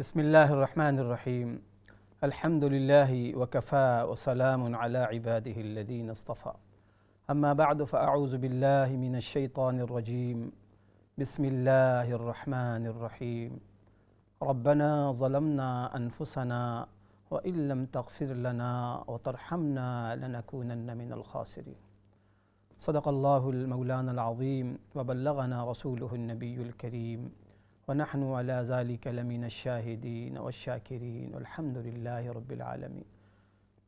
بسم الله الرحمن الرحيم. الحمد لله وكفى وسلام على عباده الذين اصطفى. أما بعد فأعوذ بالله من الشيطان الرجيم. بسم الله الرحمن الرحيم. ربنا ظلمنا أنفسنا وإن لم تغفر لنا وترحمنا لنكونن من الخاسرين. صدق الله المولانا العظيم وبلغنا رسوله النبي الكريم ونحن على ذلك لمن الشاهدين والشاكرين والحمد لله رب العالمين.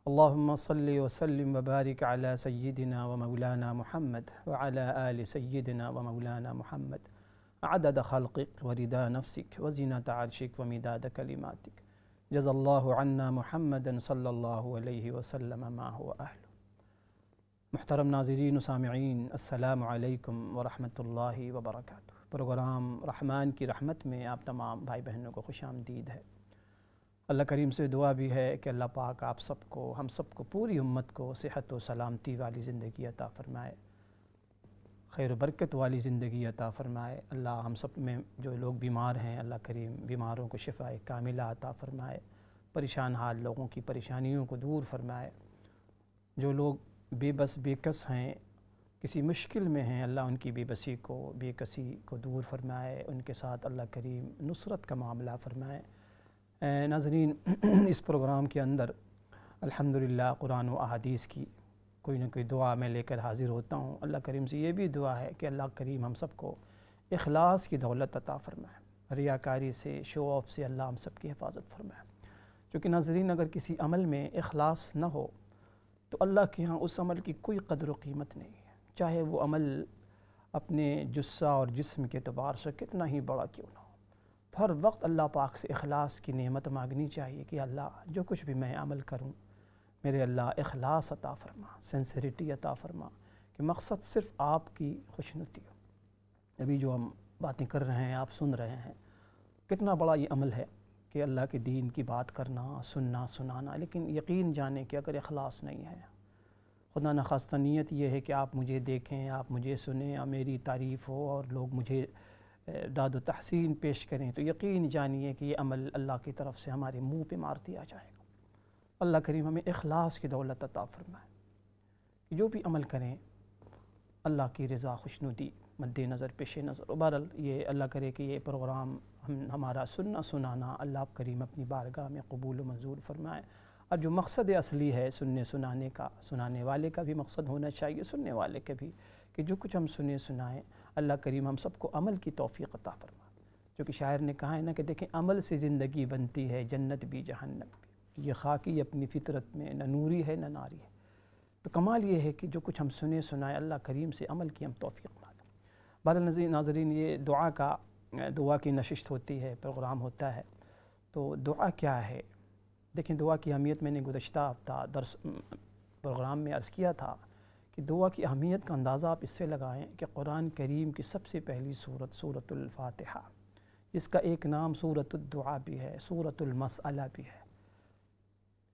اللهم صل وسلم وبارك على سيدنا ومولانا محمد وعلى آل سيدنا ومولانا محمد عدد خلقك ورضا نفسك وزنة عرشك ومداد كلماتك. جزا الله عنا محمدا صلی اللہ علیہ وسلم ما هو اہل. محترم ناظرین و سامعین، السلام علیکم ورحمۃ اللہ وبرکاتہ. پروگرام رحمان کی رحمت میں آپ تمام بھائی بہنوں کو خوش آمدید ہے. اللہ کریم سے دعا بھی ہے کہ اللہ پاک آپ سب کو، ہم سب کو، پوری امت کو صحت و سلامتی والی زندگی عطا فرمائے، خیر و برکت والی زندگی عطا فرمائے. اللہ ہم سب میں جو لوگ بیمار ہیں، اللہ کریم بیماروں کو شفاء کاملہ عطا فرمائے، پریشان حال لوگوں کی پریشانیوں کو دور فرمائے. جو لوگ بے بس بے کس ہیں، کسی مشکل میں ہیں، اللہ ان کی بے بسی کو، بے کسی کو دور فرمائے، ان کے ساتھ اللہ کریم نصرت کا معاملہ فرمائے. ناظرین، اس پروگرام کے اندر الحمدللہ قرآن و احادیث کی کوئی نہ کوئی دعا میں لے کر حاضر ہوتا ہوں. اللہ کریم سے یہ بھی دعا ہے کہ اللہ کریم ہم سب کو اخلاص کی دولت عطا فرمائے، ریاکاری سے، شو آف سے اللہ ہم سب کی حفاظت فرمائے. کیونکہ ناظرین، اگر کسی عمل میں اخلاص نہ ہو تو اللہ کے ہاں اس عمل کی کوئی قدر و قیمت نہیں ہے، چاہے وہ عمل اپنے جسہ اور جسم کے اعتبار سے کتنا ہی بڑا کیوں نہ ہو. تو ہر وقت اللہ پاک سے اخلاص کی نعمت مانگنی چاہیے کہ اللہ جو کچھ بھی میں عمل کروں، میرے اللہ اخلاص عطا فرما، سنسریٹی عطا فرما، کہ مقصد صرف آپ کی خوشنودی ہو. ابھی جو ہم باتیں کر رہے ہیں، آپ سن رہے ہیں، کتنا بڑا یہ عمل ہے کہ اللہ کے دین کی بات کرنا، سننا، سنانا. لیکن یقین جانیں کہ اگر اخلاص نہیں ہے، خدا نخواستہ نیت یہ ہے کہ آپ مجھے دیکھیں، آپ مجھے سنیں، اور میری تعریف ہو اور لوگ مجھے داد و تحسین پیش کریں، تو یقین جانیے کہ یہ عمل اللہ کی طرف سے ہمارے منہ پہ مار دیا جائے گا. اللہ کریم ہمیں اخلاص کی دولت عطا فرمائے کہ جو بھی عمل کریں اللہ کی رضا خوشنودی مد نظر، پیش نظر. بہرحال یہ اللہ کرے کہ یہ پروگرام ہمارا سننا سنانا اللہ کریم اپنی بارگاہ میں قبول و منظور فرمائے. اور جو مقصد اصلی ہے سننے سنانے کا، سنانے والے کا بھی مقصد ہونا چاہیے، سننے والے کے بھی، کہ جو کچھ ہم سنیں سنائیں اللہ کریم ہم سب کو عمل کی توفیق عطا فرمائے. جو کہ شاعر نے کہا ہے نا کہ دیکھیں، عمل سے زندگی بنتی ہے، جنت بھی جہنم بھی. یہ خاکی اپنی فطرت میں نہ نوری ہے نہ ناری ہے. تو کمال یہ ہے کہ جو کچھ ہم سنیں سنائیں اللہ کریم سے عمل کی ہم توفیق مانگیں. بہرحال ناظرین، یہ دعا کی نشست ہوتی ہے، پروگرام ہوتا ہے. تو دعا کیا ہے؟ دیکھیں، دعا کی اہمیت میں نے گزشتہ ہفتہ درس پروگرام میں عرض کیا تھا کہ دعا کی اہمیت کا اندازہ آپ اس سے لگائیں کہ قرآن کریم کی سب سے پہلی سورت سورۃ الفاتحہ، جس کا ایک نام سورۃ الدعا بھی ہے، سورۃ المسئلہ بھی ہے،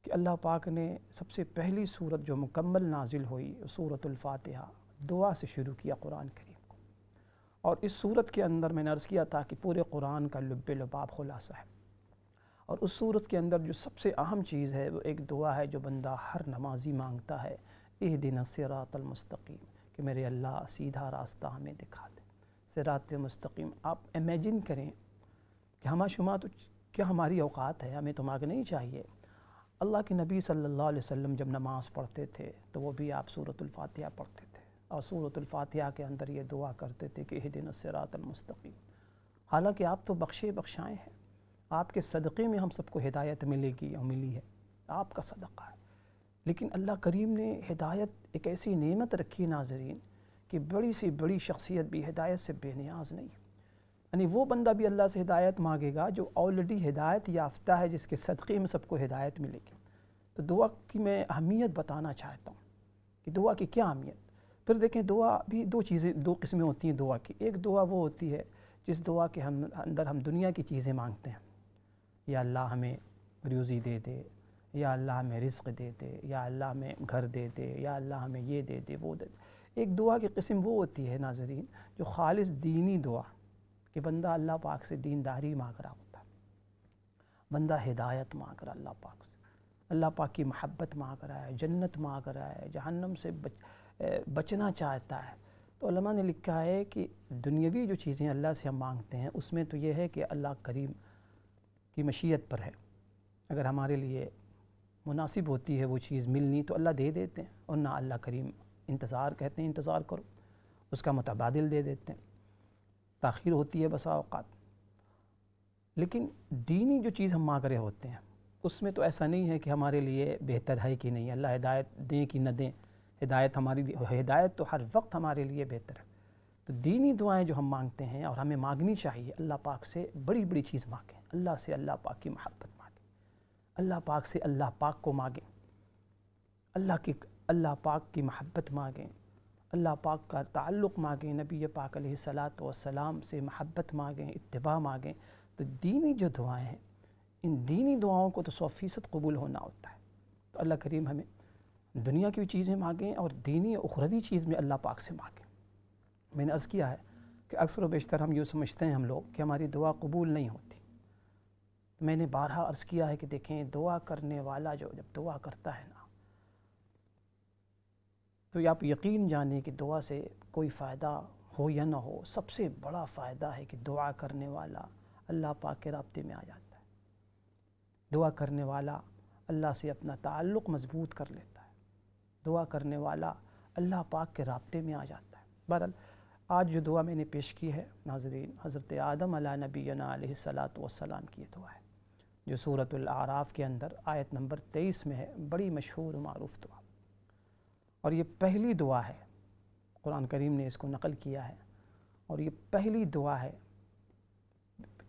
کہ اللہ پاک نے سب سے پہلی سورت جو مکمل نازل ہوئی سورۃ الفاتحہ، دعا سے شروع کیا قرآن کریم کو. اور اس سورت کے اندر میں نے عرض کیا تھا کہ پورے قرآن کا لب لباب خلاصہ ہے. اور اس سورت کے اندر جو سب سے اہم چیز ہے وہ ایک دعا ہے جو بندہ ہر نمازی مانگتا ہے، اہدنا الصراط المستقیم، کہ میرے اللہ سیدھا راستہ ہمیں دکھا دے. صراط مستقیم، آپ امیجن کریں کہ شما تو کیا ہماری اوقات ہے، ہمیں تو مانگنا ہی چاہیے. اللہ کے نبی صلی اللہ علیہ وسلم جب نماز پڑھتے تھے تو وہ بھی آپ سورۃ الفاتحہ پڑھتے تھے، اور سورۃ الفاتحہ کے اندر یہ دعا کرتے تھے کہ اہدنا الصراط المستقیم. حالانکہ آپ تو بخشائے ہیں، آپ کے صدقے میں ہم سب کو ہدایت ملے گی اور ملی ہے، آپ کا صدقہ ہے. لیکن اللہ کریم نے ہدایت ایک ایسی نعمت رکھی ناظرین کہ بڑی سے بڑی شخصیت بھی ہدایت سے بے نیاز نہیں ہے. یعنی وہ بندہ بھی اللہ سے ہدایت مانگے گا جو آلریڈی ہدایت یافتہ ہے، جس کے صدقے میں سب کو ہدایت ملے گی. تو دعا کی میں اہمیت بتانا چاہتا ہوں کہ دعا کی کیا اہمیت. پھر دیکھیں، دعا بھی دو قسمیں ہوتی ہیں دعا کی. ایک دعا وہ ہوتی ہے جس دعا کے اندر ہم دنیا کی چیزیں مانگتے ہیں، یا اللہ ہمیں روزی دے دے، یا اللہ ہمیں رزق دے دے، یا اللہ ہمیں گھر دے دے، یا اللہ ہمیں یہ دے دے، وہ دے دے. ایک دعا کی قسم وہ ہوتی ہے ناظرین جو خالص دینی دعا، کہ بندہ اللہ پاک سے دینداری مانگ رہا ہوتا ہے. بندہ ہدایت مانگ رہا اللہ پاک سے، اللہ پاک کی محبت مانگ رہا ہے، جنت مانگ رہا ہے، جہنم سے بچنا چاہتا ہے، تو علماء نے لکھا ہے کہ دنیاوی جو چیزیں اللہ سے ہم مانگتے ہیں اس میں تو یہ ہے کہ اللہ کریم کی مشیت پر ہے، اگر ہمارے لیے مناسب ہوتی ہے وہ چیز ملنی تو اللہ دے دیتے ہیں، اور نہ اللہ کریم انتظار کہتے ہیں انتظار کرو، اس کا متبادل دے دیتے ہیں، تاخیر ہوتی ہے بسا اوقات۔ لیکن دینی جو چیز ہم مانگ رہے ہوتے ہیں اس میں تو ایسا نہیں ہے کہ ہمارے لیے بہتر ہے کہ نہیں، اللہ ہدایت دیں کہ نہ دیں، ہدایت ہماری ہدایت تو ہر وقت ہمارے لیے بہتر ہے۔ تو دینی دعائیں جو ہم مانگتے ہیں اور ہمیں مانگنی چاہیے، اللہ پاک سے بڑی بڑی چیز مانگیں، اللہ سے اللہ پاک کی محبت مانگیں، اللہ پاک سے اللہ پاک کو مانگیں، اللہ پاک کی محبت مانگیں، اللہ پاک کا تعلق مانگیں، نبی پاک علیہ الصلاۃ والسلام سے محبت مانگیں، اتباع مانگیں۔ تو دینی جو دعائیں ہیں، ان دینی دعاؤں کو تو 100% قبول ہونا ہوتا ہے۔ تو اللہ کریم ہمیں دنیا کی چیزیں مانگیں اور دینی اخروی چیز میں اللہ پاک سے مانگیں۔ میں نے عرض کیا ہے کہ اکثر و بیشتر ہم یوں سمجھتے ہیں ہم لوگ کہ ہماری دعا قبول نہیں ہوتی۔ میں نے بارہا عرض کیا ہے کہ دیکھیں، دعا کرنے والا جب دعا کرتا ہے نا، تو آپ یقین جانیں کہ دعا سے کوئی فائدہ ہو یا نہ ہو، سب سے بڑا فائدہ ہے کہ دعا کرنے والا اللہ پاک کے رابطے میں آ جاتا ہے، دعا کرنے والا اللہ سے اپنا تعلق مضبوط کر لیتا ہے، دعا کرنے والا اللہ پاک کے رابطے میں آ جاتا ہے۔ بہرحال آج جو دعا میں نے پیش کی ہے ناظرین، حضرت آدم علیہ نبینا علیہ الصلاۃ والسلام کی دعا ہے، جو سورۃ الاعراف کے اندر آیت نمبر 23 میں ہے، بڑی مشہور و معروف دعا، اور یہ پہلی دعا ہے، قرآن کریم نے اس کو نقل کیا ہے، اور یہ پہلی دعا ہے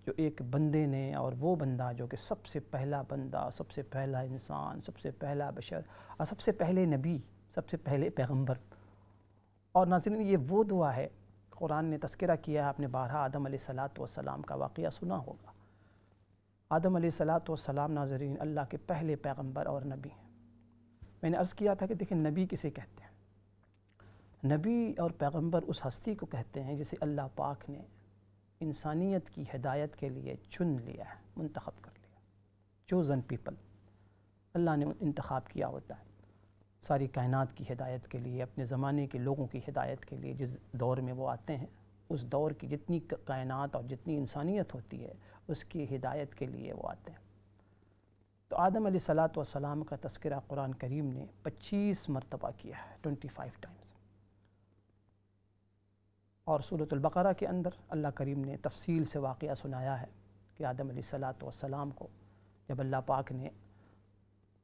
جو ایک بندے نے، اور وہ بندہ جو کہ سب سے پہلا بندہ، سب سے پہلا انسان، سب سے پہلا بشر، اور سب سے پہلے نبی، سب سے پہلے پیغمبر۔ اور ناظرین یہ وہ دعا ہے، قرآن نے تذکرہ کیا ہے، آپ نے بارہا آدم علیہ الصلاۃ والسلام کا واقعہ سنا ہوگا۔ آدم علیہ الصلاۃ والسلام ناظرین اللہ کے پہلے پیغمبر اور نبی ہیں۔ میں نے عرض کیا تھا کہ دیکھیں نبی کسے کہتے ہیں؟ نبی اور پیغمبر اس ہستی کو کہتے ہیں جسے اللہ پاک نے انسانیت کی ہدایت کے لیے چن لیا ہے، منتخب کر لیا، چوزن پیپل، اللہ نے انتخاب کیا ہوتا ہے ساری کائنات کی ہدایت کے لیے، اپنے زمانے کے لوگوں کی ہدایت کے لیے، جس دور میں وہ آتے ہیں اس دور کی جتنی کائنات اور جتنی انسانیت ہوتی ہے اس کی ہدایت کے لیے وہ آتے ہیں۔ تو آدم علیہ الصلاۃ والسلام کا تذکرہ قرآن کریم نے 25 مرتبہ کیا ہے، 25 ٹائمز، اور سورۃ البقرہ کے اندر اللہ کریم نے تفصیل سے واقعہ سنایا ہے کہ آدم علیہ الصلاۃ والسلام کو جب اللہ پاک نے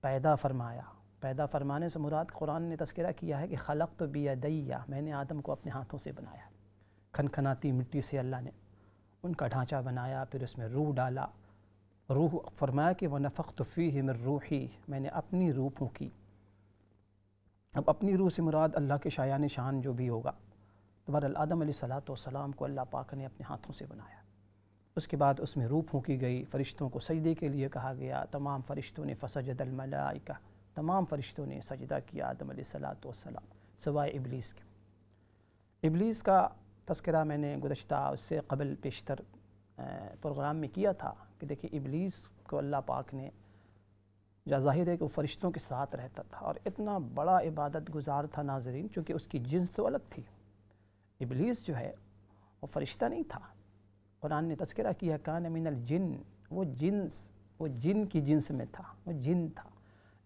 پیدا فرمایا، پیدا فرمانے سے مراد قرآن نے تذکرہ کیا ہے کہ خلقت بیدی، میں نے آدم کو اپنے ہاتھوں سے بنایا، کھنکھناتی مٹی سے اللہ نے ان کا ڈھانچہ بنایا، پھر اس میں روح ڈالا، روح فرمایا کہ وَنَفَخْتُ فِيهِ مِن رُوحِي، میں نے اپنی روح پھونکی۔ اب اپنی روح سے مراد اللہ کے شایان شان جو بھی ہوگا۔ تو بہرحال آدم علیہ الصلاۃ والسلام کو اللہ پاک نے اپنے ہاتھوں سے بنایا، اس کے بعد اس میں روح پھونکی گئی، فرشتوں کو سجدے کے لیے کہا گیا، تمام فرشتوں نے فسجد الملائکہ، تمام فرشتوں نے سجدہ کیا آدم علیہ الصلاۃ والسلام سوائے ابلیس کے۔ ابلیس کا تذکرہ میں نے گزشتہ اس سے قبل پیشتر پروگرام میں کیا تھا کہ دیکھیں ابلیس کو اللہ پاک نے، ظاہر ہے کہ وہ فرشتوں کے ساتھ رہتا تھا اور اتنا بڑا عبادت گزار تھا ناظرین، چونکہ اس کی جنس تو الگ تھی۔ ابلیس جو ہے وہ فرشتہ نہیں تھا، قرآن نے تذکرہ کیا کان من الجن، وہ جن کی جنس میں تھا، وہ جن تھا،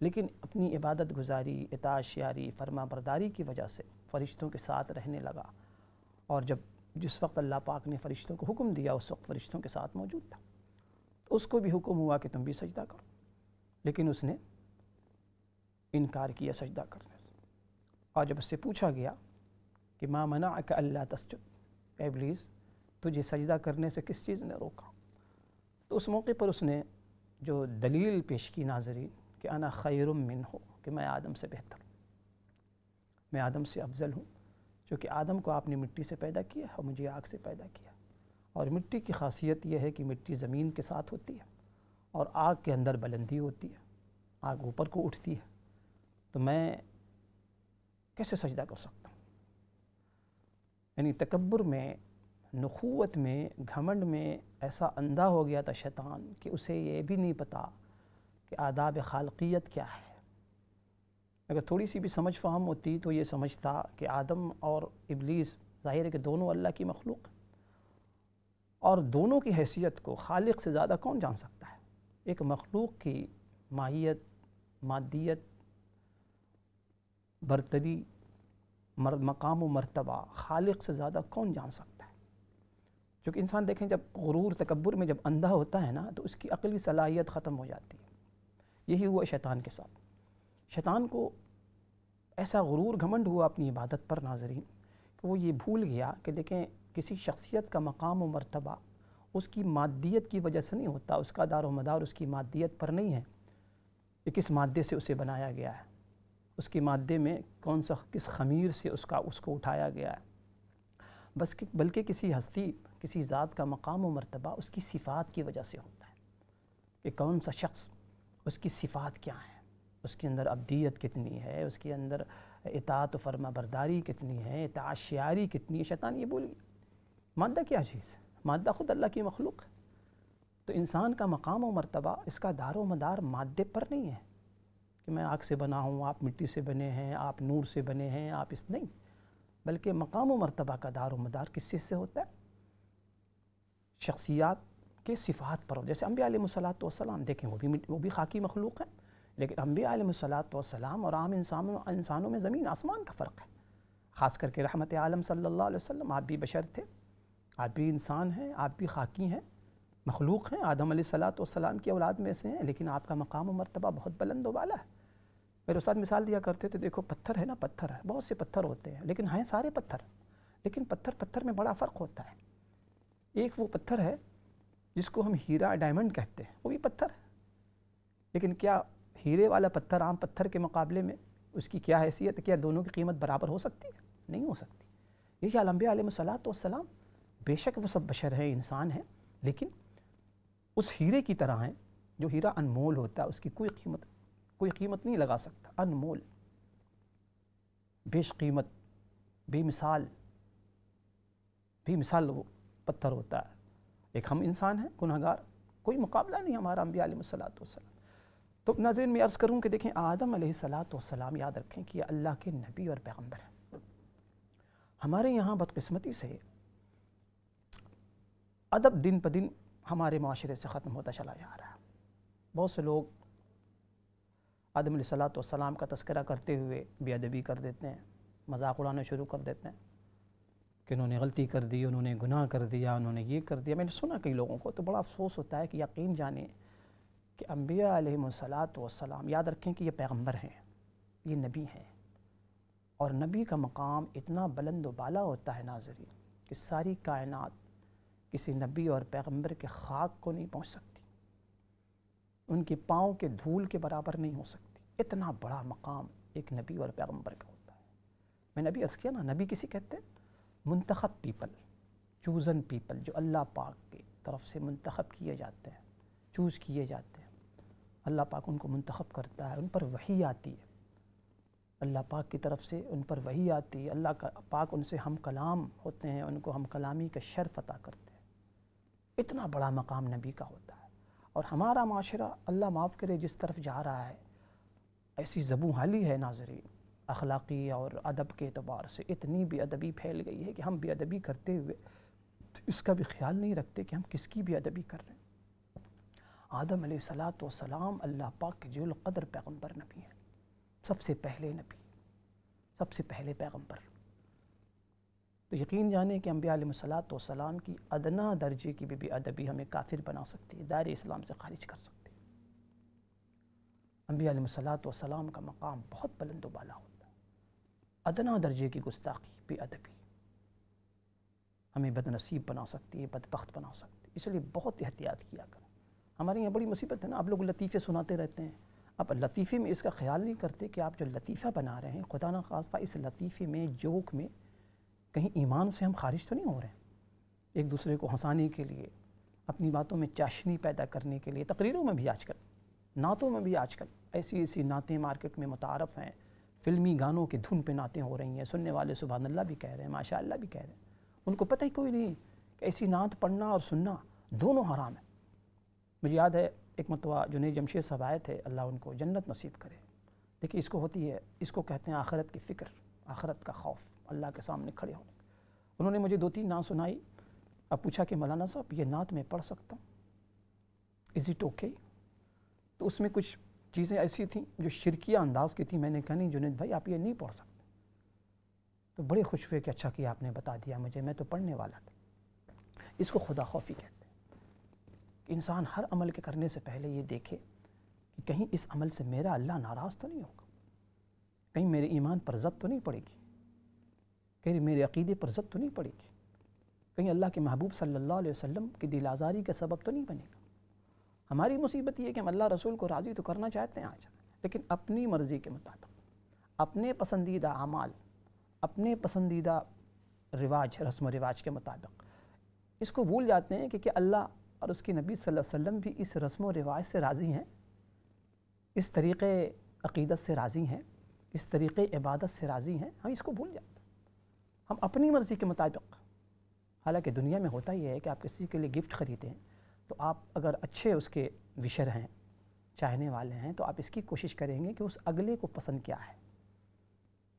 لیکن اپنی عبادت گزاری، اطاعت شیاری، فرما برداری کی وجہ سے فرشتوں کے ساتھ رہنے لگا، اور جس وقت اللہ پاک نے فرشتوں کو حکم دیا اس وقت فرشتوں کے ساتھ موجود تھا، تو اس کو بھی حکم ہوا کہ تم بھی سجدہ کرو، لیکن اس نے انکار کیا سجدہ کرنے سے، اور جب اس سے پوچھا گیا کہ ما منعک الا تسجد، اے ابلیس تجھے سجدہ کرنے سے کس چیز نے روکا، تو اس موقع پر اس نے جو دلیل پیش کی ناظرین کہ انا خیر منہ، کہ میں آدم سے بہتر ہوں، میں آدم سے افضل ہوں، چونکہ آدم کو آپ نے مٹی سے پیدا کیا اور مجھے آگ سے پیدا کیا، اور مٹی کی خاصیت یہ ہے کہ مٹی زمین کے ساتھ ہوتی ہے اور آگ کے اندر بلندی ہوتی ہے، آگ اوپر کو اٹھتی ہے، تو میں کیسے سجدہ کر سکتا ہوں؟ یعنی تکبر میں نخوت میں، گھمنڈ میں ایسا اندھا ہو گیا تھا شیطان کہ اسے یہ بھی نہیں پتا کہ آداب خالقیت کیا ہے۔ اگر تھوڑی سی بھی سمجھ فہم ہوتی تو یہ سمجھتا کہ آدم اور ابلیس ظاہر ہے کہ دونوں اللہ کی مخلوق ہیں، اور دونوں کی حیثیت کو خالق سے زیادہ کون جان سکتا ہے؟ ایک مخلوق کی ماہیت، مادیت، برتری، مقام و مرتبہ خالق سے زیادہ کون جان سکتا ہے؟ چونکہ انسان دیکھیں جب غرور تکبر میں جب اندھا ہوتا ہے نا تو اس کی عقلی صلاحیت ختم ہو جاتی ہے۔ یہی ہوا شیطان کے ساتھ۔ شیطان کو ایسا غرور گھمنڈ ہوا اپنی عبادت پر ناظرین کہ وہ یہ بھول گیا کہ دیکھیں کسی شخصیت کا مقام و مرتبہ اس کی مادیت کی وجہ سے نہیں ہوتا، اس کا دار و مدار اس کی مادیت پر نہیں ہے کہ کس مادے سے اسے بنایا گیا ہے، اس کی مادے میں کس خمیر سے اس کو اٹھایا گیا ہے، بلکہ کسی ہستی، کسی ذات کا مقام و مرتبہ اس کی صفات کی وجہ سے ہوتا ہے کہ کون سا شخص، اس کی صفات کیا ہیں، اس کے اندر ابدیت کتنی ہے، اس کے اندر اطاعت و فرما برداری کتنی ہے، تعاشیاری کتنی ہے۔ شیطان یہ بول گیا مادہ کیا چیز ہے؟ مادہ خود اللہ کی مخلوق ہے۔ تو انسان کا مقام و مرتبہ، اس کا دار و مدار مادے پر نہیں ہے کہ میں آگ سے بنا ہوں، آپ مٹی سے بنے ہیں، آپ نور سے بنے ہیں، آپ اس نہیں، بلکہ مقام و مرتبہ کا دار و مدار کس چیز سے ہوتا ہے؟ شخصیات کے صفات پر ہو۔ جیسے انبیاء علیہ السلام دیکھیں وہ بھی خاکی مخلوق ہیں، لیکن انبیاء علیہ السلام اور عام انسانوں میں زمین آسمان کا فرق ہے۔ خاص کر کے رحمت عالم صلی اللہ علیہ وسلم، آپ بھی بشر تھے، آپ بھی انسان ہیں، آپ بھی خاکی ہیں، مخلوق ہیں، آدم علیہ السلام کی اولاد میں سے ہیں، لیکن آپ کا مقام و مرتبہ بہت بلند و بالا ہے۔ میرے استاد مثال دیا کرتے تھے، دیکھو پتھر ہے نا، پتھر ہے، بہت سے پتھر ہوتے ہیں لیکن ہیں سارے پتھر، لیکن پتھر میں بڑا فرق ہوتا ہے۔ ایک وہ پتھر ہے جس کو ہم ہیرا ڈائمنڈ کہتے ہیں، وہ بھی پتھر ہے، لیکن کیا ہیرے والا پتھر عام پتھر کے مقابلے میں اس کی کیا حیثیت ہے؟ کیا دونوں کی قیمت برابر ہو سکتی ہے؟ نہیں ہو سکتی۔ یہی انبیاء علیہ السلام بے شک وہ سب بشر ہیں، انسان ہیں، لیکن اس ہیرے کی طرح ہیں جو ہیرا انمول ہوتا ہے، اس کی کوئی قیمت نہیں لگا سکتا، انمول، بیش قیمت، بے مثال وہ پتھر ہوتا ہے۔ ایک ہم انسان ہیں گناہگار، کوئی مقابلہ نہیں ہمارا انبیاء علیہ السلام۔ تو ناظرین میں عرض کروں کہ دیکھیں آدم علیہ السلام یاد رکھیں کہ یہ اللہ کے نبی اور پیغمبر ہیں۔ ہمارے یہاں بدقسمتی سے ادب دن پہ دن ہمارے معاشرے سے ختم ہوتا چلا جا رہا ہے۔ بہت سے لوگ آدم علیہ السلام کا تذکرہ کرتے ہوئے بے ادبی کر دیتے ہیں، مذاق اڑانا شروع کر دیتے ہیں کہ انہوں نے غلطی کر دی، انہوں نے گناہ کر دیا، انہوں نے یہ کر دیا۔ میں نے سنا کئی لوگوں کو، تو بڑا افسوس ہوتا ہے کہ یقین جانیں کہ انبیاء علیہ السلام یاد رکھیں کہ یہ پیغمبر ہیں، یہ نبی ہیں، اور نبی کا مقام اتنا بلند و بالا ہوتا ہے ناظرین کہ ساری کائنات کسی نبی اور پیغمبر کے خاک کو نہیں پہنچ سکتی، ان کے پاؤں کے دھول کے برابر نہیں ہو سکتی۔ اتنا بڑا مقام ایک نبی اور پیغمبر کا ہوتا ہے۔ میں نبی عرض کیا نا، نبی کسی کہتے ہیں؟ منتخب پیپل، چوزن پیپل، جو اللہ پاک کی طرف سے منتخب کیے جاتے ہیں، چوز کیے جاتے ہیں۔ اللہ پاک ان کو منتخب کرتا ہے، ان پر وحی آتی ہے، اللہ پاک کی طرف سے ان پر وحی آتی ہے، اللہ پاک ان سے ہم کلام ہوتے ہیں، ان کو ہم کلامی کا شرف عطا کرتے ہیں۔ اتنا بڑا مقام نبی کا ہوتا ہے، اور ہمارا معاشرہ اللہ معاف کرے جس طرف جا رہا ہے، ایسی زبوں حالی ہے ناظرین، اخلاقی اور ادب کے اعتبار سے اتنی بے ادبی پھیل گئی ہے کہ ہم بے ادبی کرتے ہوئے اس کا بھی خیال نہیں رکھتے کہ ہم کس کی بے ادبی کر رہے ہیں۔ آدم علیہ السلام اللہ پاک کے ذو القدر پیغمبر نبی ہیں، سب سے پہلے نبی، سب سے پہلے پیغمبر۔ تو یقین جانیں کہ انبیاء علیہ السلام کی ادنا درجے کی بے ادبی ہمیں کافر بنا سکتی ہے، دائرہ اسلام سے خارج کر سکتی ہے۔ انبیاء علیہ السلام کا مقام بہت بلند و بالا ہوتا ہے۔ ادنا درجے کی گستاخی، بے ادبی ہمیں بد نصیب بنا سکتی ہے، بدبخت بنا سکتی ہے، اس لیے بہت احتیاط کیا کریں۔ ہمارے یہاں بڑی مصیبت ہے نا، آپ لوگ لطیفے سناتے رہتے ہیں، اب لطیفے میں اس کا خیال نہیں کرتے کہ آپ جو لطیفہ بنا رہے ہیں، خدا نہ خواستہ اس لطیفے میں، جوک میں کہیں ایمان سے ہم خارج تو نہیں ہو رہے ہیں؟ ایک دوسرے کو ہنسانے کے لیے، اپنی باتوں میں چاشنی پیدا کرنے کے لیے، تقریروں میں بھی آج کل، نعتوں میں بھی آج کل ایسی نعتیں مارکیٹ میں متعارف ہیں، فلمی گانوں کی دھن پہ نعتیں ہو رہی ہیں، سننے والے سبحان اللہ بھی کہہ رہے ہیں، ماشاء اللہ بھی کہہ رہے ہیں، ان کو پتہ ہی کوئی نہیں ایسی نعت پڑھنا اور سننا دونوں حرام ہے۔ مجھے یاد ہے ایک مرتبہ جنید جمشید صاحب آئے تھے، اللہ ان کو جنت نصیب کرے۔ دیکھیے اس کو ہوتی ہے، اس کو کہتے ہیں آخرت کی فکر، آخرت کا خوف، اللہ کے سامنے کھڑے ہونے۔ انہوں نے مجھے 2-3 نعت سنائی۔ اب پوچھا کہ مولانا صاحب یہ نعت میں پڑھ سکتا ہوں؟ Is it okay? تو اس میں کچھ چیزیں ایسی تھیں جو شرکیہ انداز کی تھیں۔ میں نے کہا نہیں جنید بھائی آپ یہ نہیں پڑھ سکتے۔ تو بڑے خوش ہوئے کہ اچھا کیا آپ نے بتا دیا مجھے، میں تو پڑھنے والا تھا۔ اس کو خدا خوفی کہتے ہیں کہ انسان ہر عمل کے کرنے سے پہلے یہ دیکھے کہ کہیں اس عمل سے میرا اللہ ناراض تو نہیں ہوگا، کہیں میرے ایمان پر زد تو نہیں پڑے گی، کہیں میرے عقیدے پر زد تو نہیں پڑے گی، کہیں اللہ کے محبوب صلی اللہ علیہ وسلم کی دل آزاری کا سبب تو نہیں بنے گا۔ ہماری مصیبت یہ ہے کہ ہم اللہ رسول کو راضی تو کرنا چاہتے ہیں آج، لیکن اپنی مرضی کے مطابق، اپنے پسندیدہ اعمال، اپنے پسندیدہ رواج، رسم و رواج کے مطابق اس کو بھول جاتے ہیں کہ اللہ اور اس کے نبی صلی اللہ علیہ وسلم بھی اس رسم و رواج سے راضی ہیں، اس طریقے عقیدت سے راضی ہیں، اس طریقے عبادت سے راضی ہیں۔ ہم اس کو بھول جاتے ہیں، ہم اپنی مرضی کے مطابق۔ حالانکہ دنیا میں ہوتا یہ ہے کہ آپ کسی کے لیے گفٹ خریدیں تو آپ اگر اچھے اس کے وشر ہیں، چاہنے والے ہیں، تو آپ اس کی کوشش کریں گے کہ اس اگلے کو پسند کیا ہے،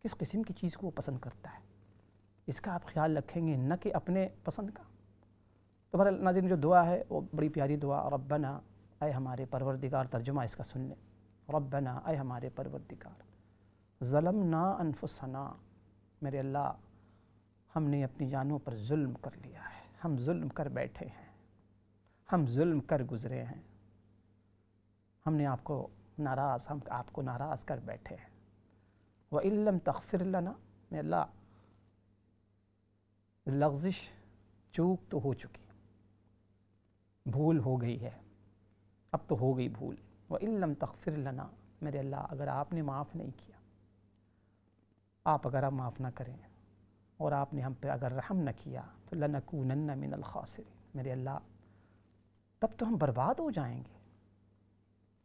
کس قسم کی چیز کو وہ پسند کرتا ہے، اس کا آپ خیال رکھیں گے، نہ کہ اپنے پسند کا۔ تو بہرحال ناظرین جو دعا ہے وہ بڑی پیاری دعا، ربنا اے ہمارے پروردگار، ترجمہ اس کا سن لیں، ربنا اے ہمارے پروردگار، ظلمنا انفسنا، میرے اللہ ہم نے اپنی جانوں پر ظلم کر لیا ہے، ہم ظلم کر بیٹھے ہیں، ہم ظلم کر گزرے ہیں، ہم نے آپ کو ناراض کر بیٹھے ہیں۔ وَإِن لَّمْ تَغْفِرْ لَنَا، میرے اللہ لغزش، چوک تو ہو چکی، بھول ہو گئی ہے، اب تو ہو گئی بھول۔ وَإِن لَّمْ تَغْفِرْ لَنَا، میرے اللہ اگر آپ نے معاف نہیں کیا، آپ اگر آپ معاف نہ کریں اور آپ نے ہم پہ اگر رحم نہ کیا تو لَنَكُونَنَّ مِنَ الْخَاسِرِينَ، میرے اللہ تب تو ہم برباد ہو جائیں گے،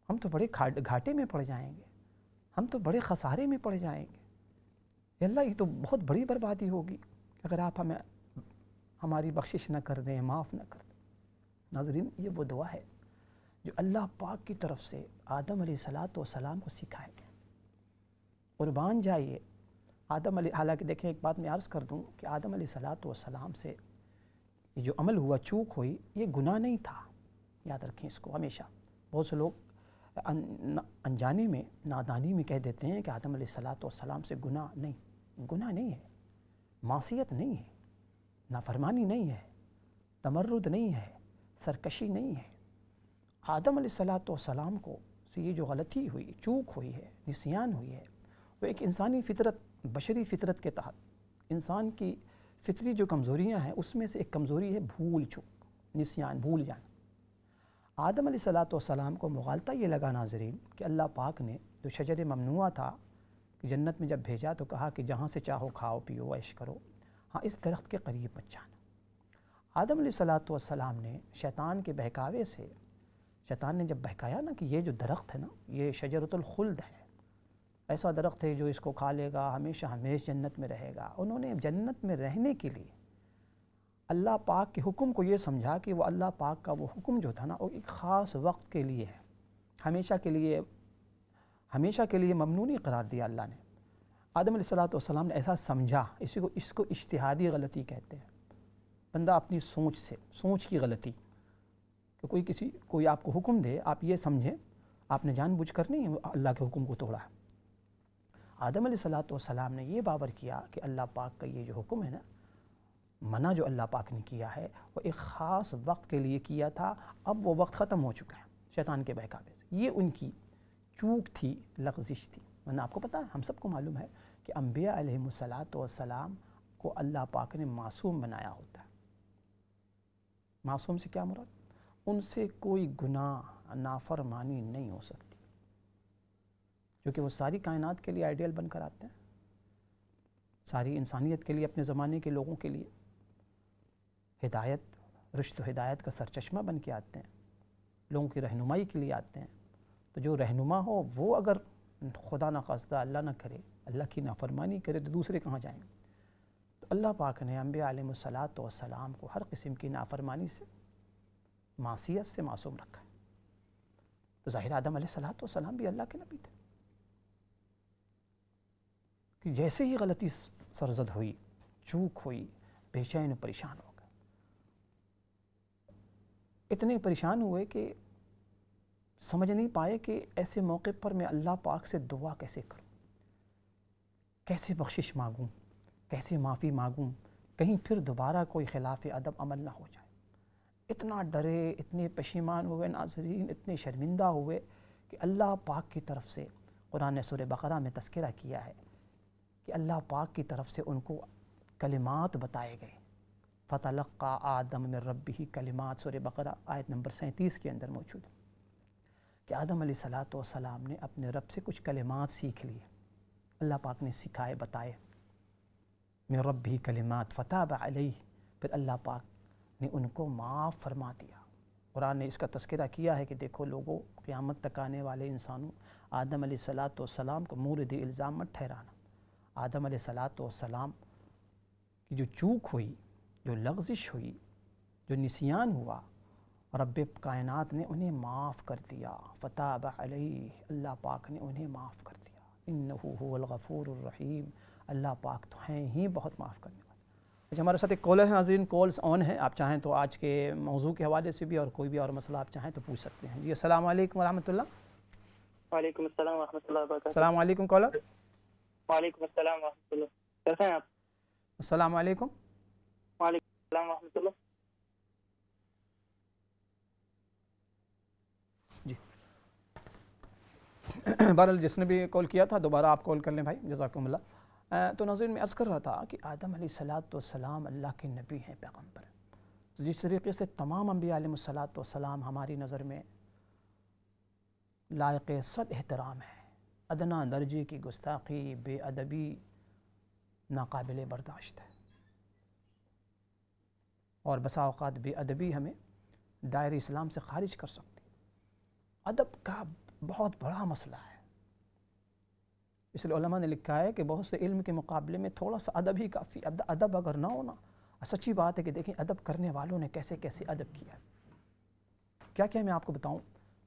ہم تو بڑے گھاٹے میں پڑ جائیں گے، ہم تو بڑے خسارے میں پڑ جائیں گے۔ یا اللہ یہ تو بہت بڑی بربادی ہوگی اگر آپ ہمیں ہماری بخشش نہ کر دیں، معاف نہ کر دیں۔ ناظرین یہ وہ دعا ہے جو اللہ پاک کی طرف سے آدم علیہ السلام کو سکھایا گیا۔ قربان جائیے آدم علیہ، حالانکہ دیکھیں ایک بات میں عرض کر دوں کہ آدم علیہ السلام سے یہ جو عمل ہوا، چوک ہوئی، یہ گناہ نہیں تھا، یاد رکھیں اس کو ہمیشہ۔ بہت سے لوگ انجانے میں، نادانی میں کہہ دیتے ہیں کہ آدم علیہ السلام سے گناہ نہیں ہے، معصیت نہیں ہے، نافرمانی نہیں ہے، تمرد نہیں ہے، سرکشی نہیں ہے۔ آدم علیہ السلام کو سے یہ جو غلطی ہوئی، چوک ہوئی ہے، نسیان ہوئی ہے، وہ ایک انسانی فطرت، بشری فطرت کے تحت انسان کی فطری جو کمزوریاں ہیں اس میں سے ایک کمزوری ہے بھول چوک، نسیان، بھول جانا۔ آدم علیہ السلام کو مغالطہ یہ لگا ناظرین کہ اللہ پاک نے جو شجر ممنوعہ تھا کہ جنت میں جب بھیجا تو کہا کہ جہاں سے چاہو کھاؤ پیو عیش کرو، ہاں اس درخت کے قریب مت جانا۔ آدم علیہ السلام نے شیطان کے بہکاوے سے، شیطان نے جب بہکایا نا کہ یہ جو درخت ہے نا یہ شجرۃ الخلد ہے، ایسا درخت ہے جو اس کو کھا لے گا ہمیشہ جنت میں رہے گا، انہوں نے جنت میں رہنے کے لیے اللہ پاک کے حکم کو یہ سمجھا کہ وہ اللہ پاک کا وہ حکم جو تھا نا وہ ایک خاص وقت کے لیے ہے، ہمیشہ کے لیے ممنوع نہیں قرار دیا اللہ نے۔ آدم علیہ السلام نے ایسا سمجھا، اس کو اجتہادی غلطی کہتے ہیں، بندہ اپنی سوچ کی غلطی، کہ کوئی آپ کو حکم دے، آپ یہ سمجھیں آپ نے جان بوجھ کر نہیں اللہ کے حکم کو توڑا۔ آدم علیہ السلام نے یہ باور کیا کہ اللہ پاک کا یہ جو حکم ہے نا، منع جو اللہ پاک نے کیا ہے وہ ایک خاص وقت کے لیے کیا تھا، اب وہ وقت ختم ہو چکا ہے شیطان کے بہکاوے سے۔ یہ ان کی چوک تھی، لغزش تھی، ورنہ آپ کو پتہ ہے، ہم سب کو معلوم ہے کہ انبیاء علیہم السلام کو اللہ پاک نے معصوم بنایا ہوتا ہے۔ معصوم سے کیا مراد؟ ان سے کوئی گناہ، نافرمانی نہیں ہو سکتی، کیونکہ وہ ساری کائنات کے لیے آئیڈیل بن کر آتے ہیں، ساری انسانیت کے لیے، اپنے زمانے کے لوگوں کے لیے ہدایت، رشد و ہدایت کا سرچشمہ بن کے آتے ہیں، لوگوں کی رہنمائی کے لیے آتے ہیں۔ تو جو رہنما ہو وہ اگر خدا نخواستہ اللہ نہ کرے، اللہ کی نافرمانی کرے تو دوسرے کہاں جائیں گے؟ تو اللہ پاک نے انبیاء علیہ السلام کو ہر قسم کی نافرمانی سے، معصیت سے معصوم رکھا ہے۔ تو ظاہر آدم علیہ السلام بھی اللہ کے نبی تھے، کہ جیسے ہی غلطی سرزد ہوئی، چوک ہوئی، بے چین و پریشان ہو گئے۔ اتنے پریشان ہوئے کہ سمجھ نہیں پائے کہ ایسے موقع پر میں اللہ پاک سے دعا کیسے کروں، کیسے بخشش مانگوں، کیسے معافی مانگوں، کہیں پھر دوبارہ کوئی خلاف ادب عمل نہ ہو جائے۔ اتنا ڈرے، اتنے پشیمان ہوئے ناظرین، اتنے شرمندہ ہوئے کہ اللہ پاک کی طرف سے، قرآن نے سورہ بقرہ میں تذکرہ کیا ہے کہ اللہ پاک کی طرف سے ان کو کلمات بتائے گئے۔ فَتَلَقَّى آدَمُ مِن رَبِّهِ کلمات، سورہ بقرہ آیت نمبر 37 کے اندر موجود ہے کہ آدم علیہ السلام نے اپنے رب سے کچھ کلمات سیکھ لیے، اللہ پاک نے سکھائے، بتائے۔ من ربہ کلمات فتاب علیہ، پھر اللہ پاک نے ان کو معاف فرما دیا۔ قرآن نے اس کا تذکرہ کیا ہے کہ دیکھو لوگوں، قیامت تک آنے والے انسانوں، آدم علیہ السلام کو مورد الزام مت ٹھہرانا۔ آدم علیہ السلام کی جو چوک ہوئی، جو لغزش ہوئی، جو نسیان ہوا، رب کائنات نے انہیں معاف کر دیا۔ فتاب علیہ، اللہ پاک نے انہیں معاف کر دیا۔ انہ هو الغفور الرحیم، اللہ پاک تو ہیں ہی بہت معاف کرنے والے۔ اچھا، ہمارے ساتھ ایک کالر ہے ناظرین، کالز آن ہیں، آپ چاہیں تو آج کے موضوع کے حوالے سے بھی اور کوئی بھی اور مسئلہ آپ چاہیں تو پوچھ سکتے ہیں۔ جی السلام علیکم ورحمۃ اللہ۔ وعلیکم السلام ورحمۃ اللہ وبرکاتہ۔ السلام علیکم کالر۔ وعلیکم السلام ورحمۃ اللہ، کیسے ہیں آپ؟ السلام علیکم۔ وعلیکم السلام ورحمۃ اللہ۔ جی بہرحال جس نے بھی کال کیا تھا دوبارہ آپ کال کر لیں بھائی، جزاکم اللہ۔ تو ناظرین میں عرض کر رہا تھا کہ آدم علیہ السلام اللہ کے نبی ہیں، پیغمبر ہیں۔ تو جس طریقے سے تمام انبیاء علیہ السلام ہماری نظر میں لائق صد احترام ہے، ادنا درجے کی گستاخی، بے ادبی ناقابل برداشت ہے، اور بسا اوقات بے ادبی ہمیں دائرہ اسلام سے خارج کر سکتی۔ ادب کا بہت بڑا مسئلہ ہے، اس لیے علماء نے لکھا ہے کہ بہت سے علم کے مقابلے میں تھوڑا سا ادب ہی کافی۔ ادب اگر نہ ہونا، سچی بات ہے کہ دیکھیں ادب کرنے والوں نے کیسے کیسے ادب کیا ہے۔ کیا کیا میں آپ کو بتاؤں۔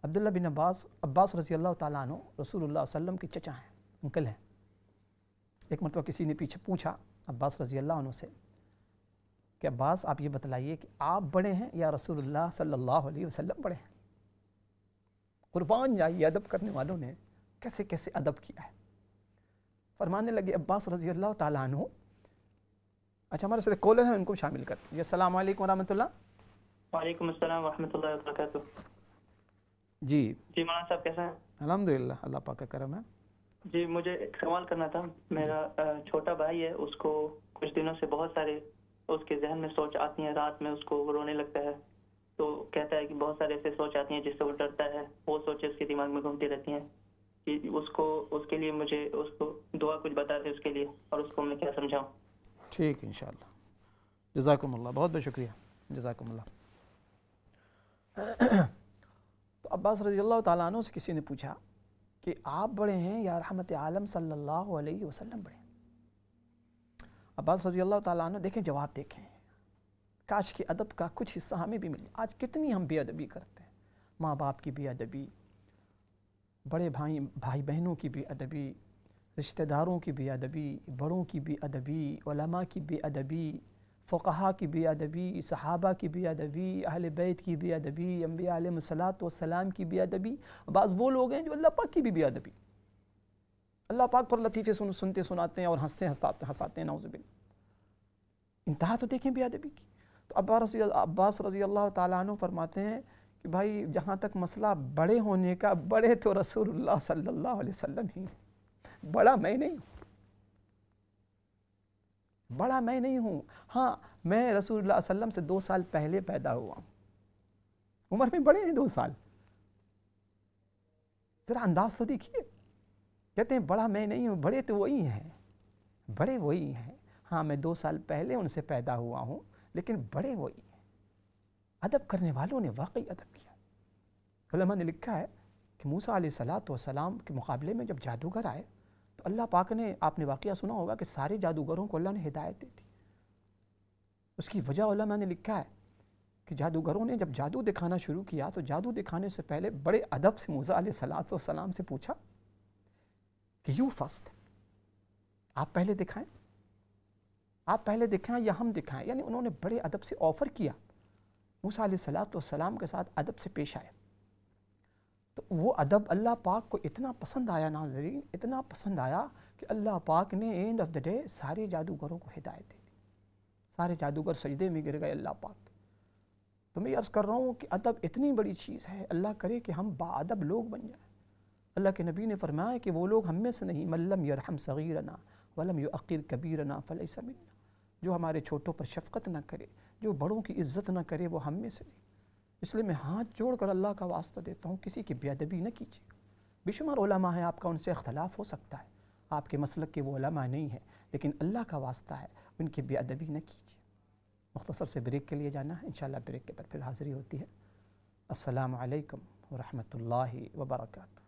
عبداللہ بن عباس رضی اللہ تعالیٰ عنہ رسول اللہ صلی اللہ علیہ وسلم کے چچا ہیں، انکل ہیں۔ ایک مرتبہ کسی نے پیچھے پوچھا عباس رضی اللہ عنہ سے کہ عباس آپ یہ بتلائیے کہ آپ بڑے ہیں یا رسول اللہ صلی اللہ علیہ وسلم بڑے ہیں؟ قربان جائیے ادب کرنے والوں نے کیسے کیسے ادب کیا ہے۔ فرمانے لگے عباس رضی اللہ تعالیٰ عنہ، اچھا ہمارے ساتھ کالر ہیں ان کو شامل کرتے ہیں۔ السلام علیکم ورحمۃ اللہ۔ وعلیکم السلام ورحمۃ اللہ وبرکاتہ۔ جی مولانا صاحب کیسے ہیں؟ الحمدللہ، اللہ پاک کا کرم ہے۔ جی مجھے ایک سوال کرنا تھا۔ میرا چھوٹا بھائی ہے، اس کو کچھ دنوں سے بہت سارے اس کے ذہن میں سوچ آتی ہیں، رات میں اس کو رونے لگتا ہے، تو کہتا ہے کہ بہت سارے ایسے سوچ آتی ہیں جس سے وہ ڈرتا ہے، وہ سوچیں اس کے دماغ میں گھومتی رہتی ہیں کہ اس کے لیے مجھے اس کو دعا کچھ بتا دے اس کے لیے، اور اس کو میں کیا سمجھاؤں۔ ٹھیک ہے انشاءاللہ، جزاکم اللہ، بہت بہت شکریہ، جزاکم اللہ۔ تو عباس رضی اللہ تعالیٰ عنہ سے کسی نے پوچھا کہ آپ بڑے ہیں یا رحمت عالم صلی اللہ علیہ وسلم بڑے ہیں؟ عباس رضی اللہ تعالیٰ عنہ دیکھیں، جواب دیکھیں، کاش کہ ادب کا کچھ حصہ ہمیں بھی ملے۔ آج کتنی ہم بے ادبی کرتے ہیں، ماں باپ کی بے ادبی، بڑے بھائی بہنوں کی بے ادبی، رشتہ داروں کی بے ادبی، بڑوں کی بے ادبی، علماء کی بے ادبی، فقہا کی بے ادبی، صحابہ کی بے ادبی، اہل بیت کی بے ادبی، انبیاء علیہ السلام کی بے ادبی۔ بعض وہ لوگ ہیں جو اللہ پاک کی بھی بے ادبی، اللہ پاک پر لطیفے سنتے سناتے ہیں اور ہنساتے ہیں، نعوذ باللہ۔ انتہا تو دیکھیں بے ادبی کی۔ تو عباس رضی اللہ تعالیٰ عنہ فرماتے ہیں کہ بھائی جہاں تک مسئلہ بڑے ہونے کا، بڑے تو رسول اللہ صلی اللہ علیہ وسلم ہی ہیں، بڑا میں نہیں ہوں، بڑا میں نہیں ہوں۔ ہاں میں رسول اللہ صلی اللہ علیہ وسلم سے 2 سال پہلے پیدا ہوا ہوں، عمر میں بڑے ہیں 2 سال، ذرا انداز تو دیکھیے۔ کہتے ہیں بڑا میں نہیں ہوں، بڑے تو وہی ہیں، بڑے وہی ہیں۔ ہاں میں 2 سال پہلے ان سے پیدا ہوا ہوں، لیکن بڑے وہی ہیں۔ ادب کرنے والوں نے واقعی ادب کیا۔ علماء نے لکھا ہے کہ موسیٰ علیہ السلام کے مقابلے میں جب جادوگر آئے تو اللہ پاک نے، آپ نے واقعہ سنا ہوگا کہ سارے جادوگروں کو اللہ نے ہدایت دی تھی، اس کی وجہ علماء نے لکھا ہے کہ جادوگروں نے جب جادو دکھانا شروع کیا تو جادو دکھانے سے پہلے بڑے ادب سے موسیٰ علیہ السلام سے پوچھا کہ یو فرسٹ، آپ پہلے دکھائیں، آپ پہلے دکھائیں یا ہم دکھائیں. یعنی انہوں نے بڑے ادب سے آفر کیا، موسیٰ علیہ السلام کے ساتھ ادب سے پیش آئے. تو وہ ادب اللہ پاک کو اتنا پسند آیا ناظرین، اتنا پسند آیا کہ اللہ پاک نے اینڈ آف دا ڈے سارے جادوگروں کو ہدایت دے دی. سارے جادوگر سجدے میں گر گئے اللہ پاک. تو میں عرض کر رہا ہوں کہ ادب اتنی بڑی چیز ہے، اللہ کرے کہ ہم با ادب لوگ بن جائیں. اللہ کے نبی نے فرمایا کہ وہ لوگ ہم میں سے نہیں، من لم یرحم صغیرنا ولم یؤقر کبیرنا فلیس منا، جو ہمارے چھوٹوں پر شفقت نہ کرے، جو بڑوں کی عزت نہ کرے، وہ ہم میں سے نہیں. اس لیے میں ہاتھ جوڑ کر اللہ کا واسطہ دیتا ہوں، کسی کی بے ادبی نہ کیجیے. بے شمار علماء ہیں، آپ کا ان سے اختلاف ہو سکتا ہے، آپ کے مسلک کے وہ علماء نہیں ہیں، لیکن اللہ کا واسطہ ہے ان کی بے ادبی نہ کیجیے. مختصر سے بریک کے لیے جانا ہے، انشاءاللہ بریک کے بعد پھر حاضری ہوتی ہے. السلام علیکم ورحمۃ اللہ وبرکاتہ.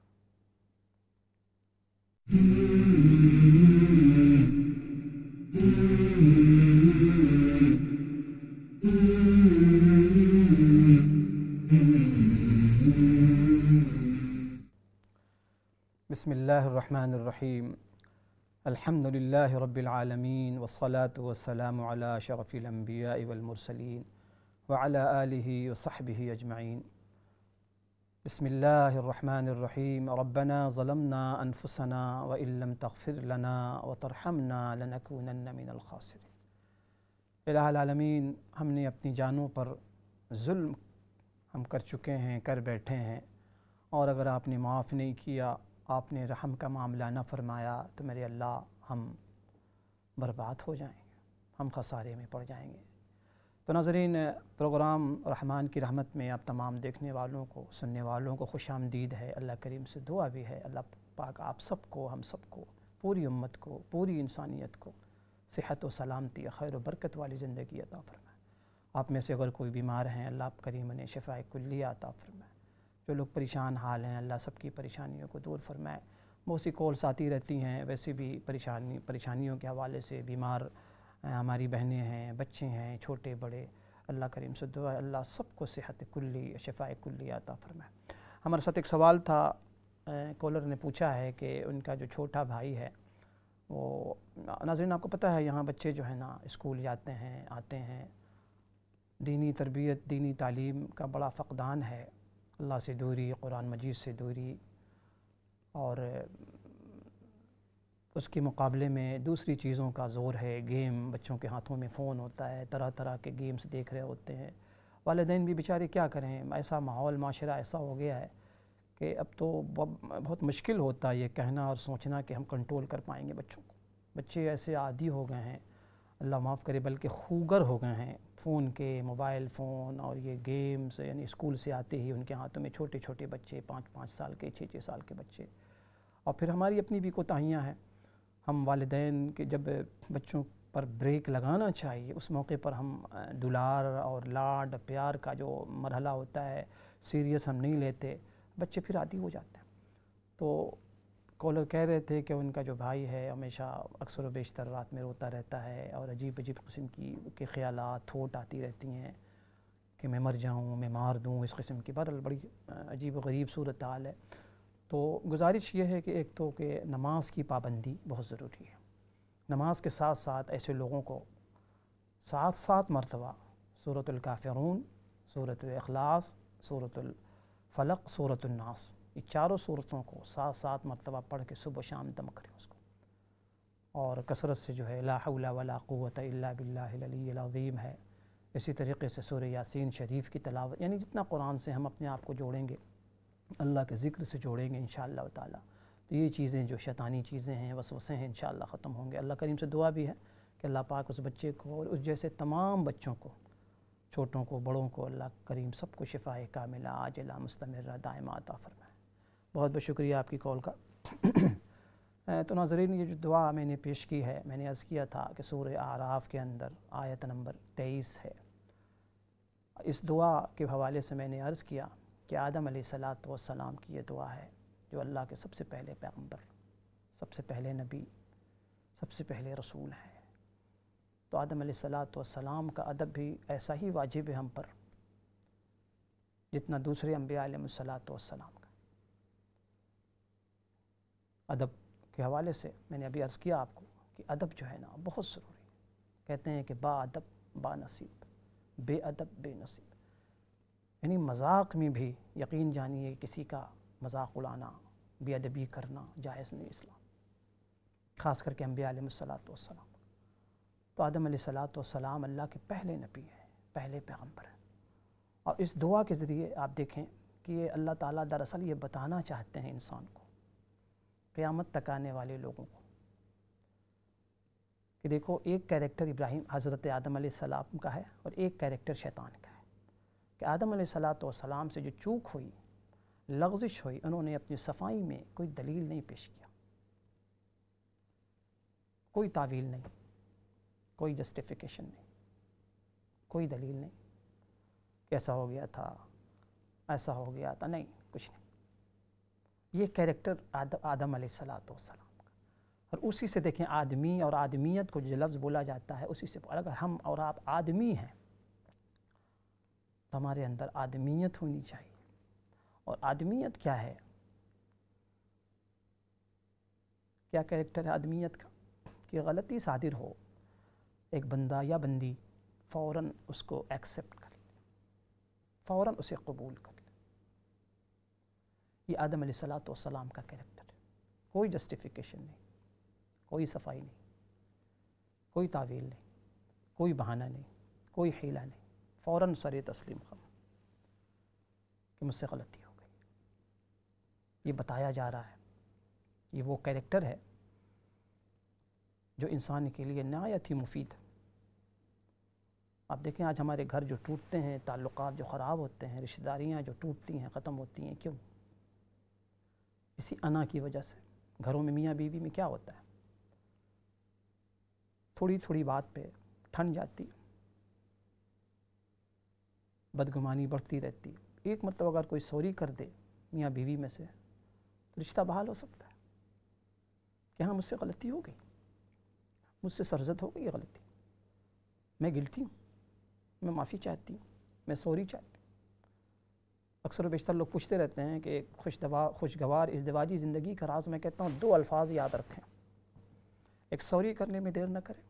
بسم اللہ الرحمن الرحیم. الحمد للہ رب العالمین والصلاة والسلام علی اشرف الانبیاء والمرسلین وعلی آلہ وصحبہ اجمعین. بسم اللہ الرحمن الرحیم. ربنا ظلمنا انفسنا وان لم تغفر لنا وترحمنا لنکونن من الخاسرین. الہ العالمین، ہم نے اپنی جانوں پر ظلم ہم کر چکے ہیں، کر بیٹھے ہیں، اور اگر آپ نے معاف نہیں کیا، آپ نے رحم کا معاملہ نہ فرمایا تو میرے اللہ ہم برباد ہو جائیں گے، ہم خسارے میں پڑ جائیں گے. تو ناظرین، پروگرام رحمان کی رحمت میں آپ تمام دیکھنے والوں کو، سننے والوں کو خوش آمدید ہے. اللہ کریم سے دعا بھی ہے اللہ پاک آپ سب کو، ہم سب کو، پوری امت کو، پوری انسانیت کو صحت و سلامتی، خیر و برکت والی زندگی عطا فرمائے. آپ میں سے اگر کوئی بیمار ہیں، اللہ کریم نے شفاء کلیہ عطا فرمائے. جو لوگ پریشان حال ہیں، اللہ سب کی پریشانیوں کو دور فرمائے. بہت سی کالس آتی رہتی ہیں، ویسے بھی پریشانیوں کے حوالے سے بیمار ہماری بہنیں ہیں، بچے ہیں، چھوٹے بڑے. اللہ کریم سے دعا ہے اللہ سب کو صحت کلی، شفاء کلی عطا فرمائے. ہمارے ساتھ ایک سوال تھا، کالر نے پوچھا ہے کہ ان کا جو چھوٹا بھائی ہے، وہ ناظرین آپ کو پتہ ہے یہاں بچے جو ہیں نا اسکول جاتے ہیں، آتے ہیں، دینی تربیت، دینی تعلیم کا بڑا فقدان ہے. اللہ سے دوری، قرآن مجید سے دوری، اور اس کے مقابلے میں دوسری چیزوں کا زور ہے. گیم، بچوں کے ہاتھوں میں فون ہوتا ہے، طرح طرح کے گیمز دیکھ رہے ہوتے ہیں. والدین بھی بیچارے کیا کریں، ایسا ماحول معاشرہ ایسا ہو گیا ہے کہ اب تو بہت مشکل ہوتا ہے یہ کہنا اور سوچنا کہ ہم کنٹرول کر پائیں گے بچوں کو. بچے ایسے عادی ہو گئے ہیں، اللہ معاف کرے، بلکہ خوگر ہو گئے ہیں فون کے، موبائل فون اور یہ گیمز. یعنی اسکول سے آتے ہی ان کے ہاتھوں میں چھوٹے چھوٹے بچے، 5 سال کے، 6 سال کے بچے. اور پھر ہماری اپنی بھی کوتاہیاں ہیں. ہم والدین کے جب بچوں پر بریک لگانا چاہیے، اس موقع پر ہم دلار اور لاڈ پیار کا جو مرحلہ ہوتا ہے سیریس ہم نہیں لیتے، بچے پھر عادی ہو جاتے ہیں. تو کالر کہہ رہے تھے کہ ان کا جو بھائی ہے ہمیشہ اکثر و بیشتر رات میں روتا رہتا ہے، اور عجیب قسم کے خیالات، تھوٹ آتی رہتی ہیں کہ میں مر جاؤں، میں مار دوں، اس قسم کی بہرحال بڑی عجیب و غریب صورتحال ہے. تو گزارش یہ ہے کہ ایک تو کہ نماز کی پابندی بہت ضروری ہے. نماز کے ساتھ ساتھ ایسے لوگوں کو 7 مرتبہ سورۃ الکافرون، سورۃ الاخلاص، سورۃ الفلق، سورۃ الناس، یہ چاروں صورتوں کو 7 مرتبہ پڑھ کے صبح و شام دم کریں اس کو. اور کثرت سے جو ہے لا حول ولا قوت الا باللہ العلی العظیم ہے. اسی طریقے سے سورہ یاسین شریف کی تلاوت، یعنی جتنا قرآن سے ہم اپنے آپ کو جوڑیں گے، اللہ کے ذکر سے جوڑیں گے انشاءاللہ تعالی، تو یہ چیزیں جو شیطانی چیزیں ہیں، وسوسے ہیں، انشاءاللہ ختم ہوں گے. اللہ کریم سے دعا بھی ہے کہ اللہ پاک اس بچے کو اور اس جیسے تمام بچوں کو، چھوٹوں کو، بڑوں کو، اللہ کریم سب کو شفاء کاملہ عاجلہ مستمرہ دائمہ عطا فرمائے. بہت بہت شکریہ آپ کی کال کا. تو ناظرین، یہ جو دعا میں نے پیش کی ہے، میں نے عرض کیا تھا کہ سورہ اعراف کے اندر آیت نمبر 23 ہے. اس دعا کے حوالے سے میں نے عرض کیا کہ آدم علیہ السلام کی یہ دعا ہے، جو اللہ کے سب سے پہلے پیغمبر، سب سے پہلے نبی، سب سے پہلے رسول ہیں. تو آدم علیہ السلام کا ادب بھی ایسا ہی واجب ہے ہم پر جتنا دوسرے انبیاء علیہ السلام کا۔ ادب کے حوالے سے میں نے ابھی عرض کیا آپ کو کہ ادب جو ہے نا بہت ضروری ہے۔ کہتے ہیں کہ با ادب با نصیب، بے ادب بے نصیب، یعنی مذاق میں بھی یقین جانیے کسی کا مذاق اڑانا، بے ادبی کرنا جائز نہیں اسلام، خاص کر کے انبیاء علیہ السلام۔ تو آدم علیہ السلام اللہ کے پہلے نبی ہیں، پہلے پیغمبر ہیں، اور اس دعا کے ذریعے آپ دیکھیں کہ یہ اللہ تعالیٰ دراصل یہ بتانا چاہتے ہیں انسان کو، قیامت تک آنے والے لوگوں کو، کہ دیکھو ایک کیریکٹر ابراہیم حضرت آدم علیہ السلام کا ہے اور ایک کیریکٹر شیطان کا ہے، کہ آدم علیہ السلام سے جو چوک ہوئی، لغزش ہوئی، انہوں نے اپنی صفائی میں کوئی دلیل نہیں پیش کیا، کوئی تعویل نہیں، کوئی جسٹیفیکیشن نہیں، کوئی دلیل نہیں کہ ایسا ہو گیا تھا، ایسا ہو گیا تھا، نہیں، کچھ نہیں۔ یہ کیریکٹر آدم علیہ السلام کا، اور اسی سے دیکھیں آدمی اور آدمیت کو جو لفظ بولا جاتا ہے اسی سے، اگر ہم اور آپ آدمی ہیں تو ہمارے اندر آدمیت ہونی چاہیے۔ اور آدمیت کیا ہے؟ کیا کیریکٹر ہے آدمیت کا؟ کہ غلطی صادر ہو، ایک بندہ یا بندی فوراً اس کو ایکسیپٹ کر لے، فوراً اسے قبول کر لے۔ یہ آدم علیہ السلام کا کیریکٹر ہے، کوئی جسٹیفیکیشن نہیں، کوئی صفائی نہیں، کوئی تعویل نہیں، کوئی بہانہ نہیں، کوئی حیلہ نہیں، فوراً سر تسلیم خم کہ مجھ سے غلطی ہو گئی۔ یہ بتایا جا رہا ہے، یہ وہ کیریکٹر ہے جو انسان کے لیے نہایت ہی مفید ہے۔ آپ دیکھیں آج ہمارے گھر جو ٹوٹتے ہیں، تعلقات جو خراب ہوتے ہیں، رشتہ داریاں جو ٹوٹتی ہیں، ختم ہوتی ہیں، کیوں؟ اسی انا کی وجہ سے۔ گھروں میں میاں بیوی میں کیا ہوتا ہے؟ تھوڑی تھوڑی بات پہ ٹھن جاتی، بدگمانی بڑھتی رہتی۔ ایک مرتبہ اگر کوئی سوری کر دے میاں بیوی میں سے تو رشتہ بحال ہو سکتا ہے کہ ہاں مجھ سے غلطی ہو گئی، مجھ سے سرزد ہو گئی یہ غلطی، میں گلٹی ہوں، میں معافی چاہتی ہوں، میں سوری چاہتی ہوں۔ اکثر و بیشتر لوگ پوچھتے رہتے ہیں کہ خوشگوار ازدواجی زندگی کا راز، میں کہتا ہوں 2 الفاظ یاد رکھیں، ایک سوری کرنے میں دیر نہ کریں،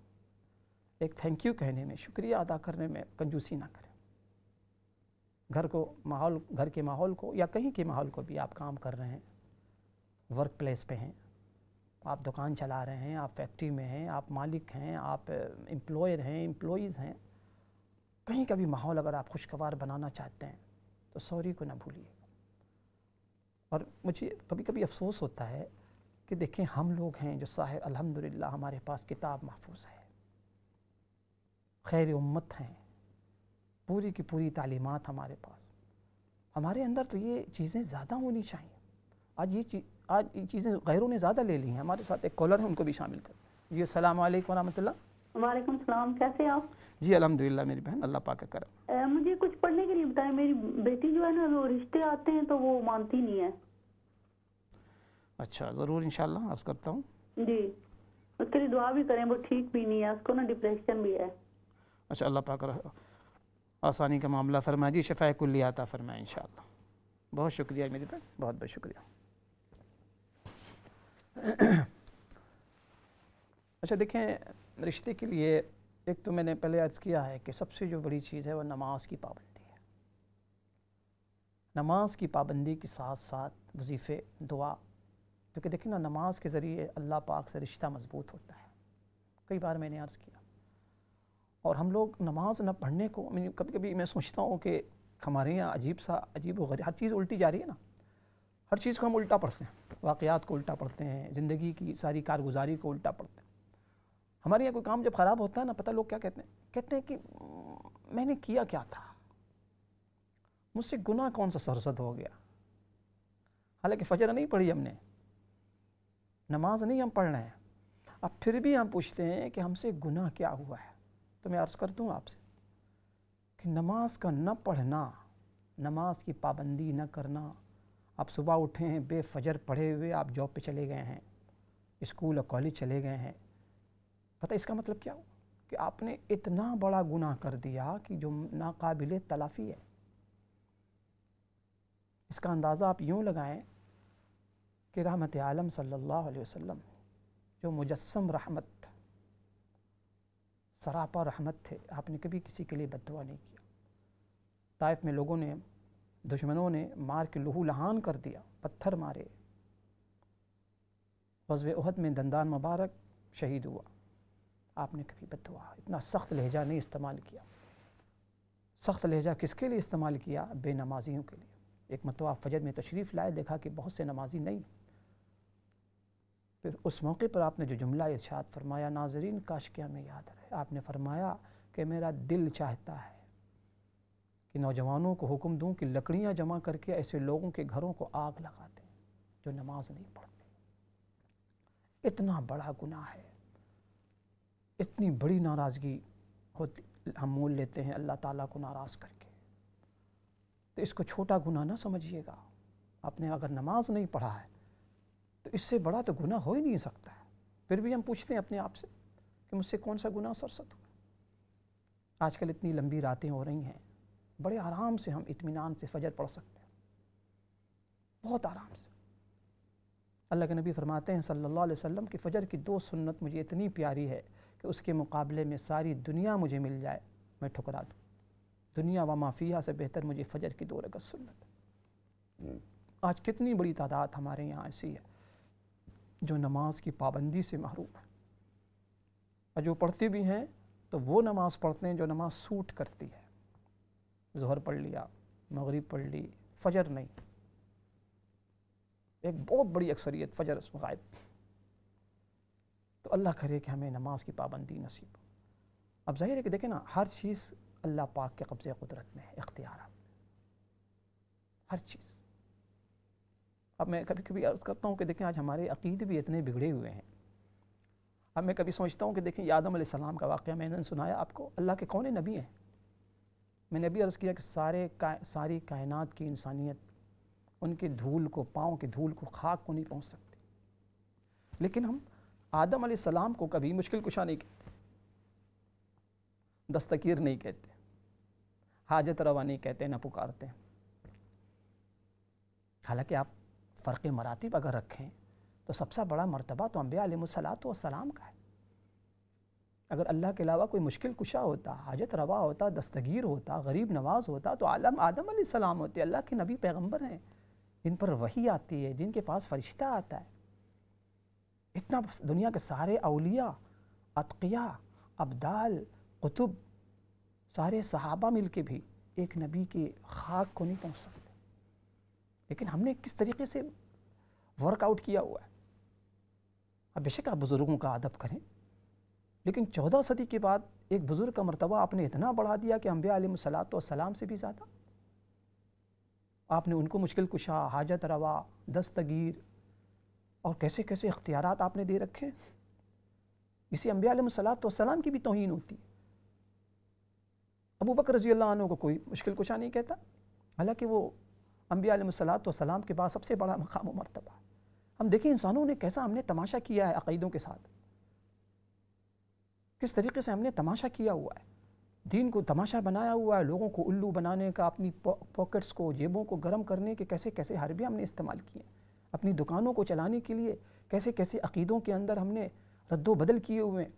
ایک تھینک یو کہنے میں، شکریہ ادا کرنے میں کنجوسی نہ کریں۔ گھر کے ماحول کو یا کہیں کے ماحول کو بھی، آپ کام کر رہے ہیں، ورک پلیس پہ ہیں، آپ دکان چلا رہے ہیں، آپ فیکٹری میں ہیں، آپ مالک ہیں، آپ امپلائر ہیں، امپلائیز ہیں، کہیں کا بھی ماحول اگر آپ خوشگوار بنانا چاہتے ہیں تو سوری کو نہ بھولیے۔ اور مجھے کبھی کبھی افسوس ہوتا ہے کہ دیکھیں ہم لوگ ہیں جو صاحب الحمدللہ ہمارے پاس کتاب محفوظ ہے، خیر امت ہیں، پوری کی پوری تعلیمات ہمارے پاس، ہمارے اندر تو یہ چیزیں زیادہ ہونی چاہیے۔ آج یہ چیزیں غیروں نے زیادہ لے لی ہیں۔ ہمارے ساتھ ایک کالر ہیں، ان کو بھی شامل کر۔ جی السلام علیکم ورحمۃ اللہ۔ وعلیکم السلام، کیسے آپ؟ جی الحمدللہ میری بہن، اللہ پاک کا کرم۔ مجھے کچھ پڑھنے کے لیے بتائیں، میری بیٹی جو ہے نا وہ رشتے آتے ہیں تو وہ مانتی نہیں ہے۔ اچھا ضرور انشاءاللہ عرض کرتا ہوں۔ جی اس کے لیے دعا بھی کریں، وہ ٹھیک بھی نہیں ہے، اس کو نا ڈپریشن بھی ہے۔ اچھا اللہ پاک آسانی کا معاملہ فرمائے، جی شفاء کلی عطا فرمائے انشاءاللہ۔ بہت شکریہ میری بہن، بہت بہت شکریہ۔ اچھا دیکھیں رشتے کے لیے ایک تو میں نے پہلے عرض کیا ہے کہ سب سے جو بڑی چیز ہے وہ نماز کی پابندی ہے۔ نماز کی پابندی کے ساتھ ساتھ وظیفے، دعا، کیونکہ دیکھیں نا نماز کے ذریعے اللہ پاک سے رشتہ مضبوط ہوتا ہے۔ کئی بار میں نے عرض کیا، اور ہم لوگ نماز نہ پڑھنے کو، کبھی کبھی میں سوچتا ہوں کہ ہمارے یہاں عجیب و غریب ہر چیز الٹی جا رہی ہے نا، ہر چیز کو ہم الٹا پڑھتے ہیں، واقعات کو الٹا پڑھتے ہیں، زندگی کی ساری کارگزاری کو الٹا پڑھتے ہیں۔ ہمارے یہاں کوئی کام جب خراب ہوتا ہے نا، پتہ لوگ کیا کہتے ہیں کہ میں نے کیا کیا تھا، مجھ سے گناہ کون سا سرزد ہو گیا، حالانکہ فجر نہیں پڑھی ہم نے، نماز نہیں ہم پڑھ رہے ہیں، اب پھر بھی ہم پوچھتے ہیں کہ ہم سے گناہ کیا ہوا ہے۔ تو میں عرض کرتا ہوں آپ سے کہ نماز کا نہ پڑھنا، نماز کی پابندی نہ کرنا، آپ صبح اٹھے ہیں بے فجر پڑھے ہوئے، آپ جاب پہ چلے گئے ہیں، اسکول اور کالج چلے گئے ہیں، پتہ اس کا مطلب کیا ہو؟ کہ کہ آپ نے اتنا بڑا گناہ کر دیا کہ جو ناقابل تلافی ہے۔ اس کا اندازہ آپ یوں لگائیں کہ رحمت عالم صلی اللہ علیہ وسلم جو مجسم رحمت تھا، سراپا رحمت تھے، آپ نے کبھی کسی کے لیے بد دعا نہیں کیا۔ طائف میں لوگوں نے، دشمنوں نے مار کے لہو لہان کر دیا، پتھر مارے۔ غزوہ احد میں دندان مبارک شہید ہوا، آپ نے کبھی بد دعا، اتنا سخت لہجہ نہیں استعمال کیا۔ سخت لہجہ کس کے لیے استعمال کیا؟ بے نمازیوں کے لیے۔ ایک مرتبہ فجر میں تشریف لائے، دیکھا کہ بہت سے نمازی نہیں، پھر اس موقع پر آپ نے جو جملہ ارشاد فرمایا، ناظرین کاش کہ ہمیں یاد رہے، آپ نے فرمایا کہ میرا دل چاہتا ہے کہ نوجوانوں کو حکم دوں کہ لکڑیاں جمع کر کے ایسے لوگوں کے گھروں کو آگ لگا دیں جو نماز نہیں پڑھتے۔ اتنا بڑا گناہ ہے، اتنی بڑی ناراضگی ہوتی، ہم مول لیتے ہیں اللہ تعالیٰ کو ناراض کر کے۔ تو اس کو چھوٹا گناہ نہ سمجھیے گا۔ آپ نے اگر نماز نہیں پڑھا ہے تو اس سے بڑا تو گناہ ہو ہی نہیں سکتا ہے۔ پھر بھی ہم پوچھتے ہیں اپنے آپ سے کہ مجھ سے کون سا گناہ سرزد ہوا۔ آج کل اتنی لمبی راتیں ہو رہی ہیں، بڑے آرام سے ہم اطمینان سے فجر پڑھ سکتے ہیں، بہت آرام سے۔ اللہ کے نبی فرماتے ہیں صلی اللہ علیہ وسلم کہ فجر کی 2 سنت مجھے اتنی پیاری ہے کہ اس کے مقابلے میں ساری دنیا مجھے مل جائے میں ٹھکرا دوں۔ دنیا و ما فیہا سے بہتر مجھے فجر کی 2 رکعت سنت ہے۔ آج کتنی بڑی تعداد ہمارے یہاں ایسی ہے جو نماز کی پابندی سے محروم ہے، اور جو پڑھتے بھی ہیں تو وہ نماز پڑھتے ہیں جو نماز سوٹ کرتی ہے۔ ظہر پڑھ لیا، مغرب پڑھ لی، فجر نہیں۔ ایک بہت بڑی اکثریت فجر غائب۔ تو اللہ کرے کہ ہمیں نماز کی پابندی نصیب ہو۔ اب ظاہر ہے کہ دیکھیں نا، ہر چیز اللہ پاک کے قبضے قدرت میں ہے، اختیارات میں، ہر چیز۔ اب میں کبھی کبھی عرض کرتا ہوں کہ دیکھیں آج ہمارے عقیدے بھی اتنے بگڑے ہوئے ہیں۔ اب میں کبھی سمجھتا ہوں کہ دیکھیں آدم علیہ السلام کا واقعہ میں نے سنایا آپ کو، اللہ کے کون نبی ہیں؟ میں نے ابھی عرض کیا کہ ساری کائنات کی انسانیت ان کے دھول کو، پاؤں کے دھول کو، خاک کو نہیں پہنچ سکتی، لیکن ہم آدم علیہ السلام کو کبھی مشکل کشا نہیں کہتے، دستگیر نہیں کہتے، حاجت روا نہیں کہتے، نہ پکارتے۔ حالانکہ آپ فرق مراتب اگر رکھیں تو سب سے بڑا مرتبہ تو انبیاء علیہ السلام کا ہے۔ اگر اللہ کے علاوہ کوئی مشکل کشا ہوتا، حاجت روا ہوتا، دستگیر ہوتا، غریب نواز ہوتا تو آدم علیہ السلام ہوتے۔ اللہ کے نبی پیغمبر ہیں جن پر وحی آتی ہے، جن کے پاس فرشتہ آتا ہے۔ اتنا دنیا کے سارے اولیاء، اتقیاء، ابدال، قطب، سارے صحابہ مل کے بھی ایک نبی کے خاک کو نہیں پہنچ سکتے، لیکن ہم نے کس طریقے سے ورک آؤٹ کیا ہوا ہے۔ اب بے شک آپ بزرگوں کا ادب کریں، لیکن 14 صدی کے بعد ایک بزرگ کا مرتبہ آپ نے اتنا بڑھا دیا کہ انبیاء علیہ السلام سے بھی زیادہ آپ نے ان کو مشکل کشا، حاجت روا، دستگیر اور کیسے کیسے اختیارات آپ نے دے رکھے۔ اسی انبیاء علیہ السلام کی بھی توہین ہوتی ہے۔ ابو بکر رضی اللہ عنہ کو کوئی مشکل کشا نہیں کہتا، حالانکہ وہ انبیاء علیہ السلام کے بعد سب سے بڑا مقام و مرتبہ۔ ہم دیکھیں انسانوں نے کیسا ہم نے تماشا کیا ہے عقیدوں کے ساتھ، کس طریقے سے ہم نے تماشا کیا ہوا ہے، دین کو تماشا بنایا ہوا ہے، لوگوں کو الو بنانے کا، اپنی پاکٹس کو، جیبوں کو گرم کرنے کے کیسے کیسے حربے ہم نے استعمال کیے، اپنی دکانوں کو چلانے کے لیے کیسے کیسے عقیدوں کے اندر ہم نے رد و بدل کیے ہوئے ہیں،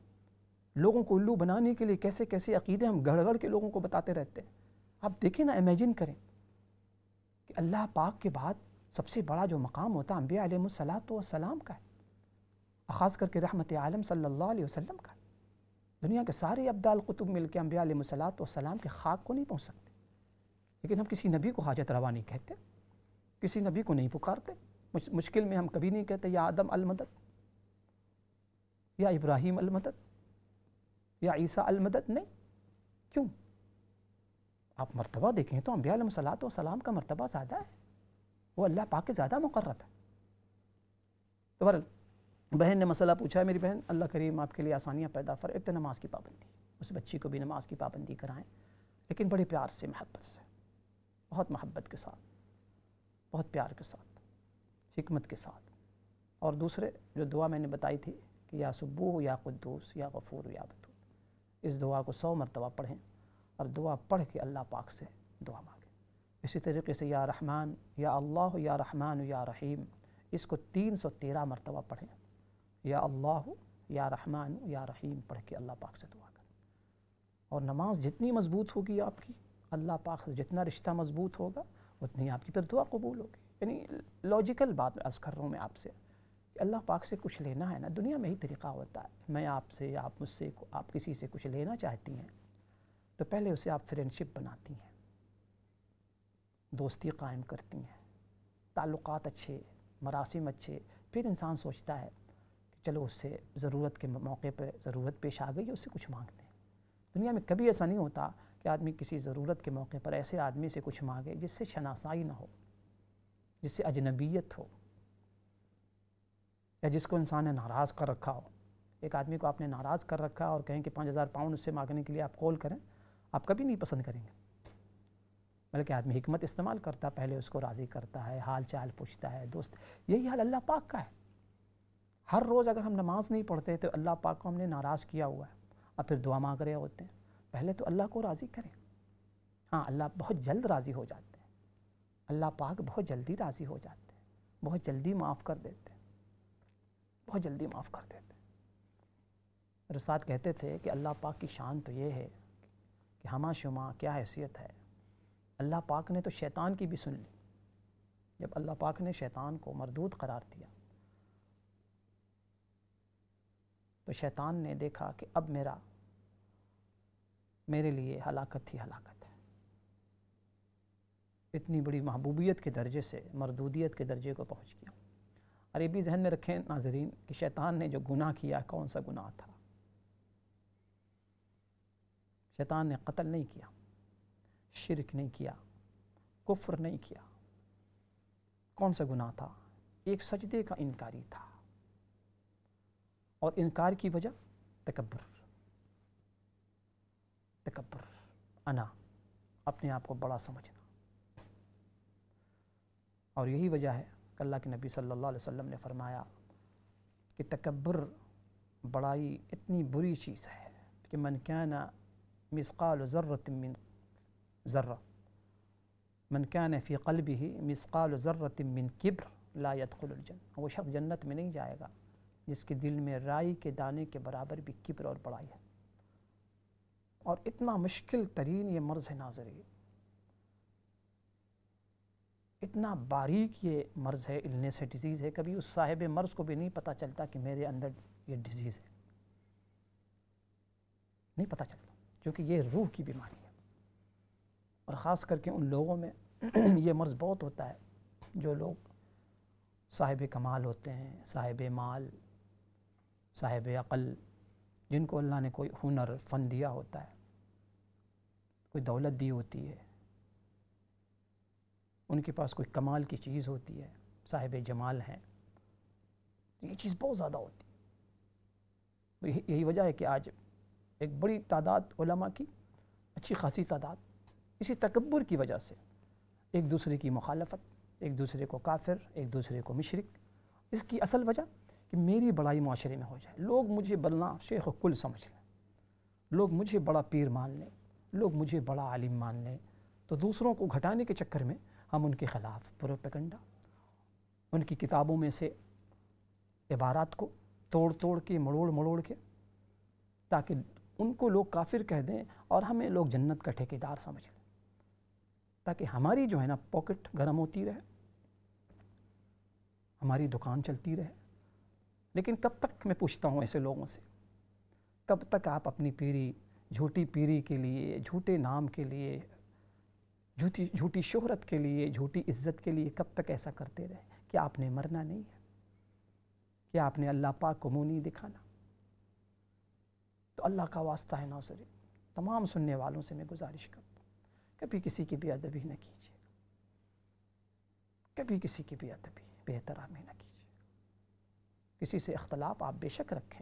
لوگوں کو الو بنانے کے لیے کیسے کیسے عقیدے ہم گڑھ گڑھ کے لوگوں کو بتاتے رہتے ہیں۔ آپ دیکھیں نا، امیجن کریں کہ اللہ پاک کے بعد سب سے بڑا جو مقام ہوتا ہے انبیاء علیہ السلام کا ہے، خاص کر کے رحمت عالم صلی اللہ علیہ وسلم کا ہے۔ دنیا کے سارے ابدال قطب مل کے انبیاء علیہ السلام کے خاک کو نہیں پہنچ سکتے، لیکن ہم کسی نبی کو حاجت روا نہیں کہتے، کسی نبی کو نہیں پکارتے۔ مشکل میں ہم کبھی نہیں کہتے یا آدم المدد، یا ابراہیم المدد، یا عیسیٰ المدد، نہیں۔ کیوں؟ آپ مرتبہ دیکھیں تو انبیاء علیہ السلام کا مرتبہ زیادہ ہے، وہ اللہ پاک کے زیادہ مقرب ہے۔ تو بہن نے مسئلہ پوچھا ہے، میری بہن اللہ کریم آپ کے لیے آسانیاں پیدا فرمائے۔ ایک تو نماز کی پابندی، اس بچی کو بھی نماز کی پابندی کرائیں، لیکن بڑے پیار سے، محبت سے، بہت محبت کے ساتھ، بہت پیار کے ساتھ، حکمت کے ساتھ۔ اور دوسرے جو دعا میں نے بتائی تھی کہ یا سبوح یا قدوس یا غفور یا ودود، اس دعا کو 100 مرتبہ پڑھیں اور دعا پڑھ کے اللہ پاک سے دعا مانگیں۔ اسی طریقے سے یا رحمان، یا اللہ، یا رحمان، یا رحیم، اس کو 313 مرتبہ پڑھیں۔ یا اللہ، یا رحمان، یا رحیم پڑھ کے اللہ پاک سے دعا کریں۔ اور نماز جتنی مضبوط ہوگی آپ کی، اللہ پاک سے جتنا رشتہ مضبوط ہوگا، اتنی آپ کی پھر دعا قبول ہوگی۔ یعنی لاجیکل بات عرض کر رہا ہوں میں آپ سے کہ اللہ پاک سے کچھ لینا ہے نا، دنیا میں ہی طریقہ ہوتا ہے۔ میں آپ سے، آپ مجھ سے، آپ کسی سے کچھ لینا چاہتی ہیں تو پہلے اسے آپ فرینڈشپ بناتی ہیں، دوستی قائم کرتی ہیں، تعلقات اچھے، مراسم اچھے، پھر انسان سوچتا ہے کہ چلو اس سے ضرورت کے موقع پہ ضرورت پیش آ گئی، اس سے کچھ مانگتے ہیں۔ دنیا میں کبھی ایسا نہیں ہوتا کہ آدمی کسی ضرورت کے موقع پر ایسے آدمی سے کچھ مانگے جس سے شناسائی نہ ہو، جس سے اجنبیت ہو، یا جس کو انسان نے ناراض کر رکھا ہو۔ ایک آدمی کو آپ نے ناراض کر رکھا اور کہیں کہ 5000 پاؤنڈ اس سے مانگنے کے لیے آپ کال کریں، آپ کبھی نہیں پسند کریں گے۔ بلکہ آدمی حکمت استعمال کرتا، پہلے اس کو راضی کرتا ہے، حال چال پوچھتا ہے، دوست۔ یہی حال اللہ پاک کا ہے۔ ہر روز اگر ہم نماز نہیں پڑھتے تو اللہ پاک کو ہم نے ناراض کیا ہوا ہے، اور پھر دعا مانگ رہے ہوتے ہیں۔ پہلے تو اللہ کو راضی کریں۔ ہاں، اللہ بہت جلد راضی ہو جاتے ہیں، اللہ پاک بہت جلدی راضی ہو جاتے ہیں، بہت جلدی معاف کر دیتے ہیں، بہت جلدی معاف کر دیتے ہیں۔ اور استاد کہتے تھے کہ اللہ پاک کی شان تو یہ ہے کہ ہمہ شما کیا حیثیت ہے۔ اللہ پاک نے تو شیطان کی بھی سن لی۔ جب اللہ پاک نے شیطان کو مردود قرار دیا تو شیطان نے دیکھا کہ اب میرے لیے ہلاکت ہی ہلاکت ہے۔ اتنی بڑی محبوبیت کے درجے سے مردودیت کے درجے کو پہنچ گیا۔ اور یہ بھی ذہن میں رکھیں ناظرین کہ شیطان نے جو گناہ کیا کون سا گناہ تھا؟ شیطان نے قتل نہیں کیا، شرک نہیں کیا، کفر نہیں کیا۔ کون سا گناہ تھا؟ ایک سجدے کا انکاری تھا، اور انکار کی وجہ تکبر، انا، اپنے آپ کو بڑا سمجھنا۔ اور یہی وجہ ہے کہ اللہ کے نبی صلی اللہ علیہ وسلم نے فرمایا کہ تکبر، بڑائی اتنی بری چیز ہے کہ من کان مثقال ذرۃ من ذرہ، من کان فی قلبہ مثقال ذرۃ من کبر لا يدخل الجنہ، وہ شخص جنت میں نہیں جائے گا جس کے دل میں رائی کے دانے کے برابر بھی کبر اور بڑائی ہے۔ اور اتنا مشکل ترین یہ مرض ہے ناظرین، اتنا باریک یہ مرض ہے، النس ہے، ڈیزیز ہے، کبھی اس صاحب مرض کو بھی نہیں پتہ چلتا کہ میرے اندر یہ ڈیزیز ہے، نہیں پتہ چلتا، کیونکہ یہ روح کی بیماری ہے۔ اور خاص کر کے ان لوگوں میں یہ مرض بہت ہوتا ہے جو لوگ صاحب کمال ہوتے ہیں، صاحب مال، صاحب عقل، جن کو اللہ نے کوئی ہنر، فن دیا ہوتا ہے، کوئی دولت دی ہوتی ہے، ان کے پاس کوئی کمال کی چیز ہوتی ہے، صاحب جمال ہیں، یہ چیز بہت زیادہ ہوتی ہے۔ یہی وجہ ہے کہ آج ایک بڑی تعداد علماء کی، اچھی خاصی تعداد، اسی تکبر کی وجہ سے ایک دوسرے کی مخالفت، ایک دوسرے کو کافر، ایک دوسرے کو مشرک۔ اس کی اصل وجہ کہ میری بڑائی معاشرے میں ہو جائے، لوگ مجھے بلنا شیخ کل سمجھ لیں، لوگ مجھے بڑا پیر مان لیں، لوگ مجھے بڑا عالم مان لیں، تو دوسروں کو گھٹانے کے چکر میں ہم ان کے خلاف پروپیگنڈا، ان کی کتابوں میں سے عبارات کو توڑ کے، مڑوڑ کے، تاکہ ان کو لوگ کافر کہہ دیں اور ہمیں لوگ جنت کا ٹھیکیدار سمجھ لیں، تاکہ ہماری جو ہے نا پاکٹ گرم ہوتی رہے، ہماری دکان چلتی رہے۔ لیکن کب تک میں پوچھتا ہوں ایسے لوگوں سے، کب تک آپ اپنی پیری، جھوٹی پیری کے لیے، جھوٹے نام کے لیے، جھوٹی شہرت کے لیے، جھوٹی عزت کے لیے کب تک ایسا کرتے رہے؟ کیا آپ نے مرنا نہیں ہے؟ کیا آپ نے اللہ پاک کو منہ نہیں دکھانا؟ تو اللہ کا واسطہ ہے ناظرین، تمام سننے والوں سے میں گزارش کرتا ہوں، کبھی کسی کی بے ادبی نہ کیجیے، کبھی کسی کی بے ادبی، بے احترامی نہ کیجیے۔ کسی سے اختلاف آپ بے شک رکھیں،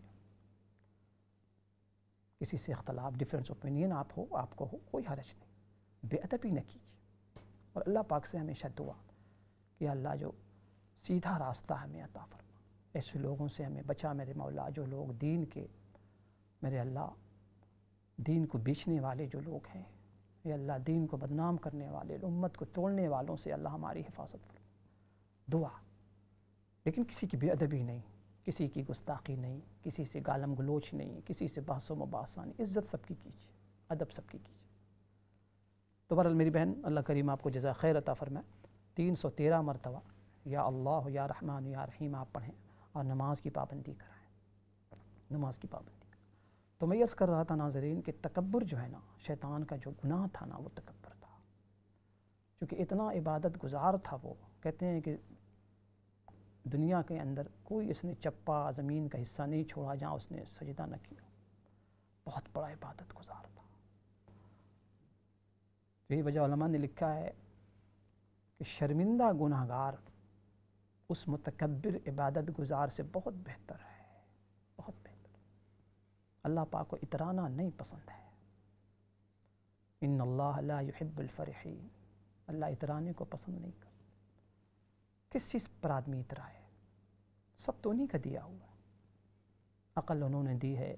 کسی سے اختلاف، ڈیفرنس اوپینین آپ کو ہو، کوئی حرج نہیں، بے ادبی نہ کیجیے۔ اور اللہ پاک سے ہمیشہ دعا کہ اللہ جو سیدھا راستہ ہمیں عطا فرما، ایسے لوگوں سے ہمیں بچا میرے مولا، جو لوگ دین کے، میرے اللہ، دین کو بیچنے والے جو لوگ ہیں، یا اللہ دین کو بدنام کرنے والے، امت کو توڑنے والوں سے اللہ ہماری حفاظت فرما. دعا، لیکن کسی کی بے ادبی نہیں، کسی کی گستاخی نہیں، کسی سے گالم گلوچ نہیں، کسی سے بحث و مباحثہ نہیں. عزت سب کی کیجیے، ادب سب کی کیجیے. تو بہرحال میری بہن، اللہ کریم آپ کو جزا خیر عطا فرمائے. 313 مرتبہ یا اللہ یا رحمان یا رحیم آپ پڑھیں اور نماز کی پابندی کرائیں، نماز کی پابندی. تو میں عرض کر رہا تھا ناظرین کہ تکبر جو ہے نا، شیطان کا جو گناہ تھا نا، وہ تکبر تھا. چونکہ اتنا عبادت گزار تھا وہ، کہتے ہیں کہ دنیا کے اندر کوئی اس نے چپا زمین کا حصہ نہیں چھوڑا جہاں اس نے سجدہ نہ کیا. بہت بڑا عبادت گزار تھا. یہی وجہ علماء نے لکھا ہے کہ شرمندہ گناہ گار اس متکبر عبادت گزار سے بہت بہتر ہے، بہت بہتر. اللہ پاک کو اترانا نہیں پسند ہے. ان اللہ لا يحب الفرحین، اللہ اترانے کو پسند نہیں کرتا. کس چیز پر آدمی اترائے؟ سب تو انہیں کا دیا ہوا ہے. عقل انہوں نے دی ہے،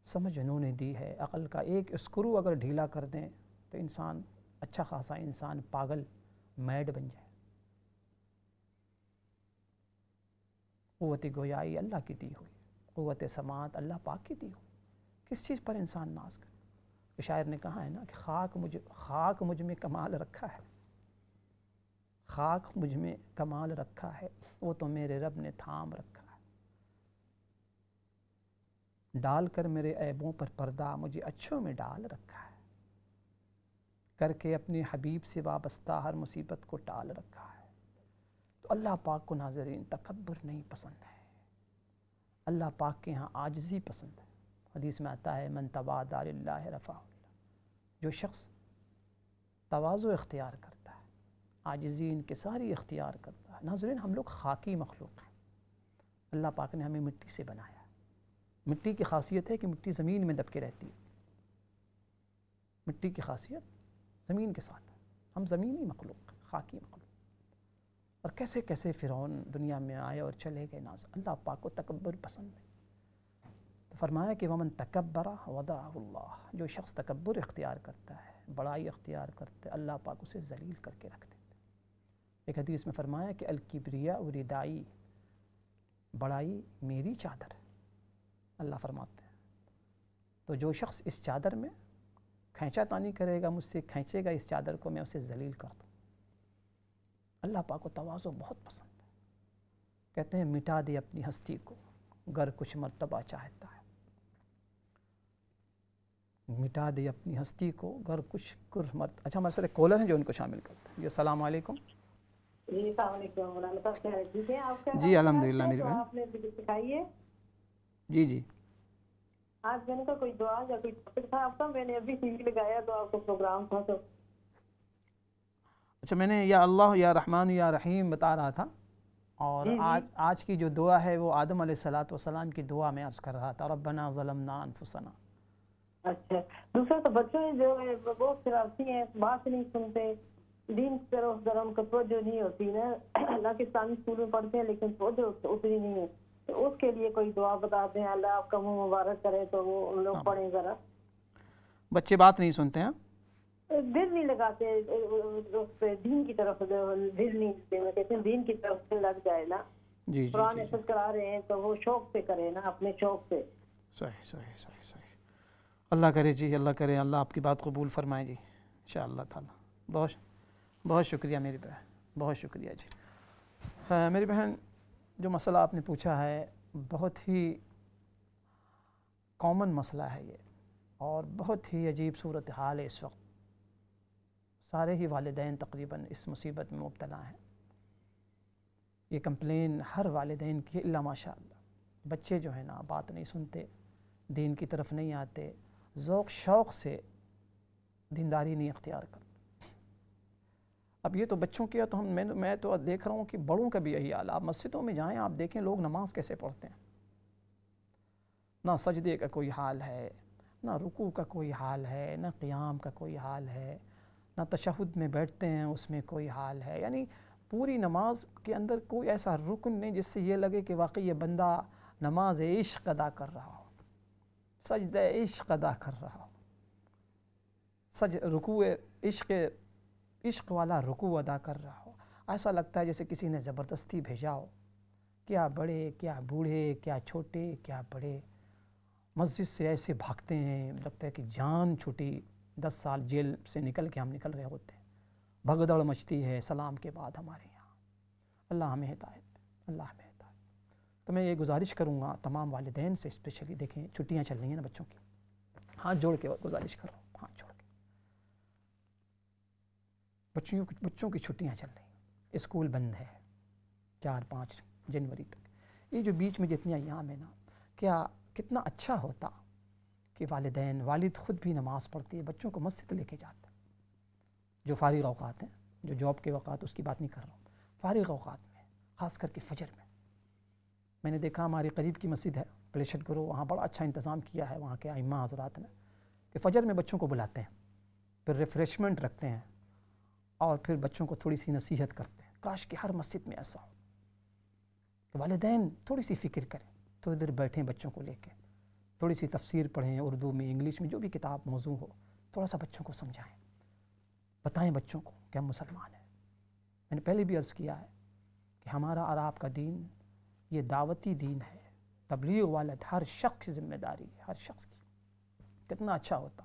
سمجھ انہوں نے دی ہے. عقل کا ایک اسکرو اگر ڈھیلا کر دیں تو انسان، اچھا خاصا انسان پاگل میڈ بن جائے. قوت گویائی اللہ کی دی ہوئی، قوت سماعت اللہ پاک کی دی ہوئی. کس چیز پر انسان ناز کرے؟ شاعر نے کہا ہے نا کہ خاک مجھ میں کمال رکھا ہے، خاک مجھ میں کمال رکھا ہے، وہ تو میرے رب نے تھام رکھا ہے. ڈال کر میرے عیبوں پر پردہ مجھے اچھوں میں ڈال رکھا ہے، کر کے اپنے حبیب سے وابستہ ہر مصیبت کو ٹال رکھا ہے. تو اللہ پاک کو ناظرین تکبر نہیں پسند ہے. اللہ پاک کے ہاں عاجزی پسند ہے. حدیث میں آتا ہے من تواضع للہ رفعہ اللہ. جو شخص تواضع اختیار کرتا ہے، عاجزی انکساری اختیار کرتا ہے. ناظرین ہم لوگ خاکی مخلوق ہیں. اللہ پاک نے ہمیں مٹی سے بنایا ہے. مٹی کی خاصیت ہے کہ مٹی زمین میں دب کے رہتی ہے. مٹی کی خاصیت زمین کے ساتھ ہے. ہم زمینی مخلوق ہیں، خاکی مخلوق. اور کیسے کیسے فرعون دنیا میں آئے اور چلے گئے. اللہ پاک کو تکبر پسند ہے. تو فرمایا کہ ومن تکبر وضعہ اللہ. جو شخص تکبر اختیار کرتا ہے، بڑائی اختیار کرتا ہے، اللہ پاک اسے ذلیل کر کے رکھ دیتے. ایک حدیث میں فرمایا کہ الکبریاء ردائی، بڑائی میری چادر ہے. اللہ فرماتے ہیں. تو جو شخص اس چادر میں کھینچا تانی کرے گا، مجھ سے کھینچے گا اس چادر کو، میں اسے ذلیل کر دوں. اللہ پاک کو تواضع بہت پسند ہے. کہتے ہیں مٹا دے اپنی ہستی کو گر کچھ مرتبہ چاہتا ہے. مٹا دے اپنی ہستی کو گر کچھ مرتبہ. اچھا ہمارے ساتھ کالر ہیں جو ان کو شامل کرتے ہیں. جی السلام علیکم. جی السلام علیکم مولانا صاحب، کیا ٹھیک ہے آپ کا؟ جی الحمدللہ میری بہن. آپ نے سکھائی ہے. جی جی. آج میں نے کہا کوئی دعا یا کوئی ٹاپک تھا آپ کا، میں نے ابھی ٹی وی لگایا تو آپ کو پروگرام تھا تو. اچھا میں نے یا اللہ یا رحمان یا رحیم بتا رہا تھا، اور آج کی جو دعا ہے وہ آدم علیہ السلام کی دعا میں عرض کر رہا تھا، ربنا ظلمنا انفسنا. اچھا دوسرا تو بچے جو ہے بہت شرارتی ہیں، بات نہیں سنتے، دین کی طرف ذرا ان کا توجہ نہیں ہوتی نا. اللہ کے اسلامی اسکول میں پڑھتے ہیں لیکن توجہ اتنی نہیں ہے. تو اس کے لیے کوئی دعا بتا دیں، اللہ آپ کا منہ مبارک کرے تو وہ ان لوگ پڑھیں ذرا. بچے بات نہیں سنتے ہیں، دل نہیں لگاتے اس پہ، دین کی طرف دل نہیں دیتے. کہتے ہیں دین کی طرف سے لگ جائے نا. جی جی قرآن حفظ کرا رہے ہیں تو وہ شوق سے کرے نا، اپنے شوق سے. صحیح صحیح صحیح صحیح. اللہ کرے جی، اللہ کرے، اللہ آپ کی بات قبول فرمائے جی انشاءاللہ تعالیٰ. بہت شکریہ میری بہن، بہت شکریہ جی. میری بہن جو مسئلہ آپ نے پوچھا ہے بہت ہی کامن مسئلہ ہے یہ، اور بہت ہی عجیب صورتحال ہے اس وقت. سارے ہی والدین تقریباً اس مصیبت میں مبتلا ہیں. یہ کمپلین ہر والدین کی الا ماشاء اللہ. بچے جو ہیں نا بات نہیں سنتے، دین کی طرف نہیں آتے، ذوق شوق سے دینداری نہیں اختیار کرتے. اب یہ تو بچوں کی ہے، تو میں تو دیکھ رہا ہوں کہ بڑوں کا بھی یہی حال ہے. آپ مسجدوں میں جائیں، آپ دیکھیں لوگ نماز کیسے پڑھتے ہیں. نہ سجدے کا کوئی حال ہے، نہ رکوع کا کوئی حال ہے، نہ قیام کا کوئی حال ہے، نہ تشہد میں بیٹھتے ہیں اس میں کوئی حال ہے. یعنی پوری نماز کے اندر کوئی ایسا رکن نہیں جس سے یہ لگے کہ واقعی یہ بندہ نماز عشق ادا کر رہا ہو. سجدہ عشق ادا کر رہا ہو، رکوع عشق والا رکوع ادا کر رہا ہو، ایسا لگتا ہے جیسے کسی نے زبردستی بھیجا ہو. کیا بڑے، کیا بوڑھے، کیا چھوٹے، کیا بڑے مسجد سے ایسے بھاگتے ہیں، لگتا ہے کہ جان چھوٹی. 10 سال جیل سے نکل کے ہم نکل رہے ہوتے ہیں، بھگدڑ مچتی ہے سلام کے بعد ہمارے یہاں. اللہ ہمیں ہدایت، اللہ ہمیں ہدایت. تو میں یہ گزارش کروں گا تمام والدین سے اسپیشلی، دیکھیں چھٹیاں چل رہی ہیں نا بچوں کی، ہاتھ جوڑ کے گزارش کرو، ہاتھ جوڑ کے. بچوں کی چھٹیاں چل رہی ہیں، اسکول بند ہے 4-5 جنوری تک. یہ جو بیچ میں جتنی ایام ہے نا، کتنا اچھا ہوتا کہ والد خود بھی نماز پڑھتے ہیں، بچوں کو مسجد لے کے جاتے ہیں. جو فارغ اوقات ہیں، جو جاب کے وقت اس کی بات نہیں کر رہا ہوں، فارغ اوقات میں خاص کر کے فجر میں نے دیکھا ہماری قریب کی مسجد ہے پلیشٹ گرو، وہاں بڑا اچھا انتظام کیا ہے وہاں کے ائمہ حضرات نے کہ فجر میں بچوں کو بلاتے ہیں، پھر ریفریشمنٹ رکھتے ہیں اور پھر بچوں کو تھوڑی سی نصیحت کرتے ہیں. کاش کہ ہر مسجد میں ایسا ہو کہ والدین تھوڑی سی فکر کریں، تھوڑی دیر بیٹھیں بچوں کو لے کے، تھوڑی سی تفسیر پڑھیں، اردو میں، انگلش میں، جو بھی کتاب موضوع ہو، تھوڑا سا بچوں کو سمجھائیں، بتائیں بچوں کو کہ ہم مسلمان ہیں. میں نے پہلے بھی عرض کیا ہے کہ ہمارا اور آپ کا دین یہ دعوتی دین ہے، تبلیغ والا ہر شخص کی ذمہ داری ہے، ہر شخص کی. کتنا اچھا ہوتا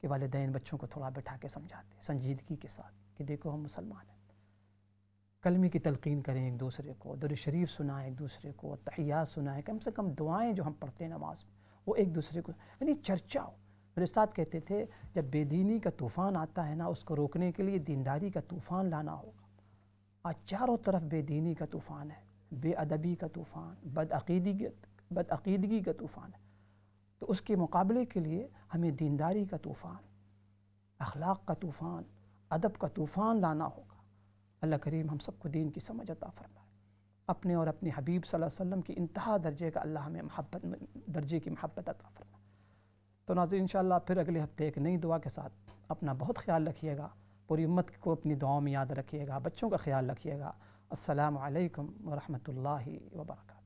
کہ والدین بچوں کو تھوڑا بٹھا کے سمجھاتے سنجیدگی کے ساتھ کہ دیکھو ہم مسلمان ہیں. کلمے کی تلقین کریں ایک دوسرے کو، درود شریف سنائیں ایک دوسرے کو، تحیات سنائیں، کم سے کم دعائیں جو ہم پڑھتے ہیں نماز میں وہ ایک دوسرے کو، یعنی چرچا ہو. میرے استاد کہتے تھے جب بے دینی کا طوفان آتا ہے نا، اس کو روکنے کے لیے دینداری کا طوفان لانا ہوگا. آج چاروں طرف بے دینی کا طوفان ہے، بے ادبی کا طوفان، بد عقیدگی کا طوفان ہے. تو اس کے مقابلے کے لیے ہمیں دینداری کا طوفان، اخلاق کا طوفان، ادب کا طوفان لانا ہوگا. اللہ کریم ہم سب کو دین کی سمجھ عطا فرمائے، اپنے اور اپنے حبیب صلی اللہ علیہ وسلم کی انتہا درجے کا اللہ ہمیں درجے کی محبت عطا فرمائے. تو ناظرین انشاءاللہ پھر اگلے ہفتے ایک نئی دعا کے ساتھ اپنا بہت خیال رکھیے گا، پوری امت کو اپنی دعاؤں میں یاد رکھیے گا، بچوں کا خیال رکھیے گا. السلام علیکم ورحمۃ اللہ وبرکاتہ.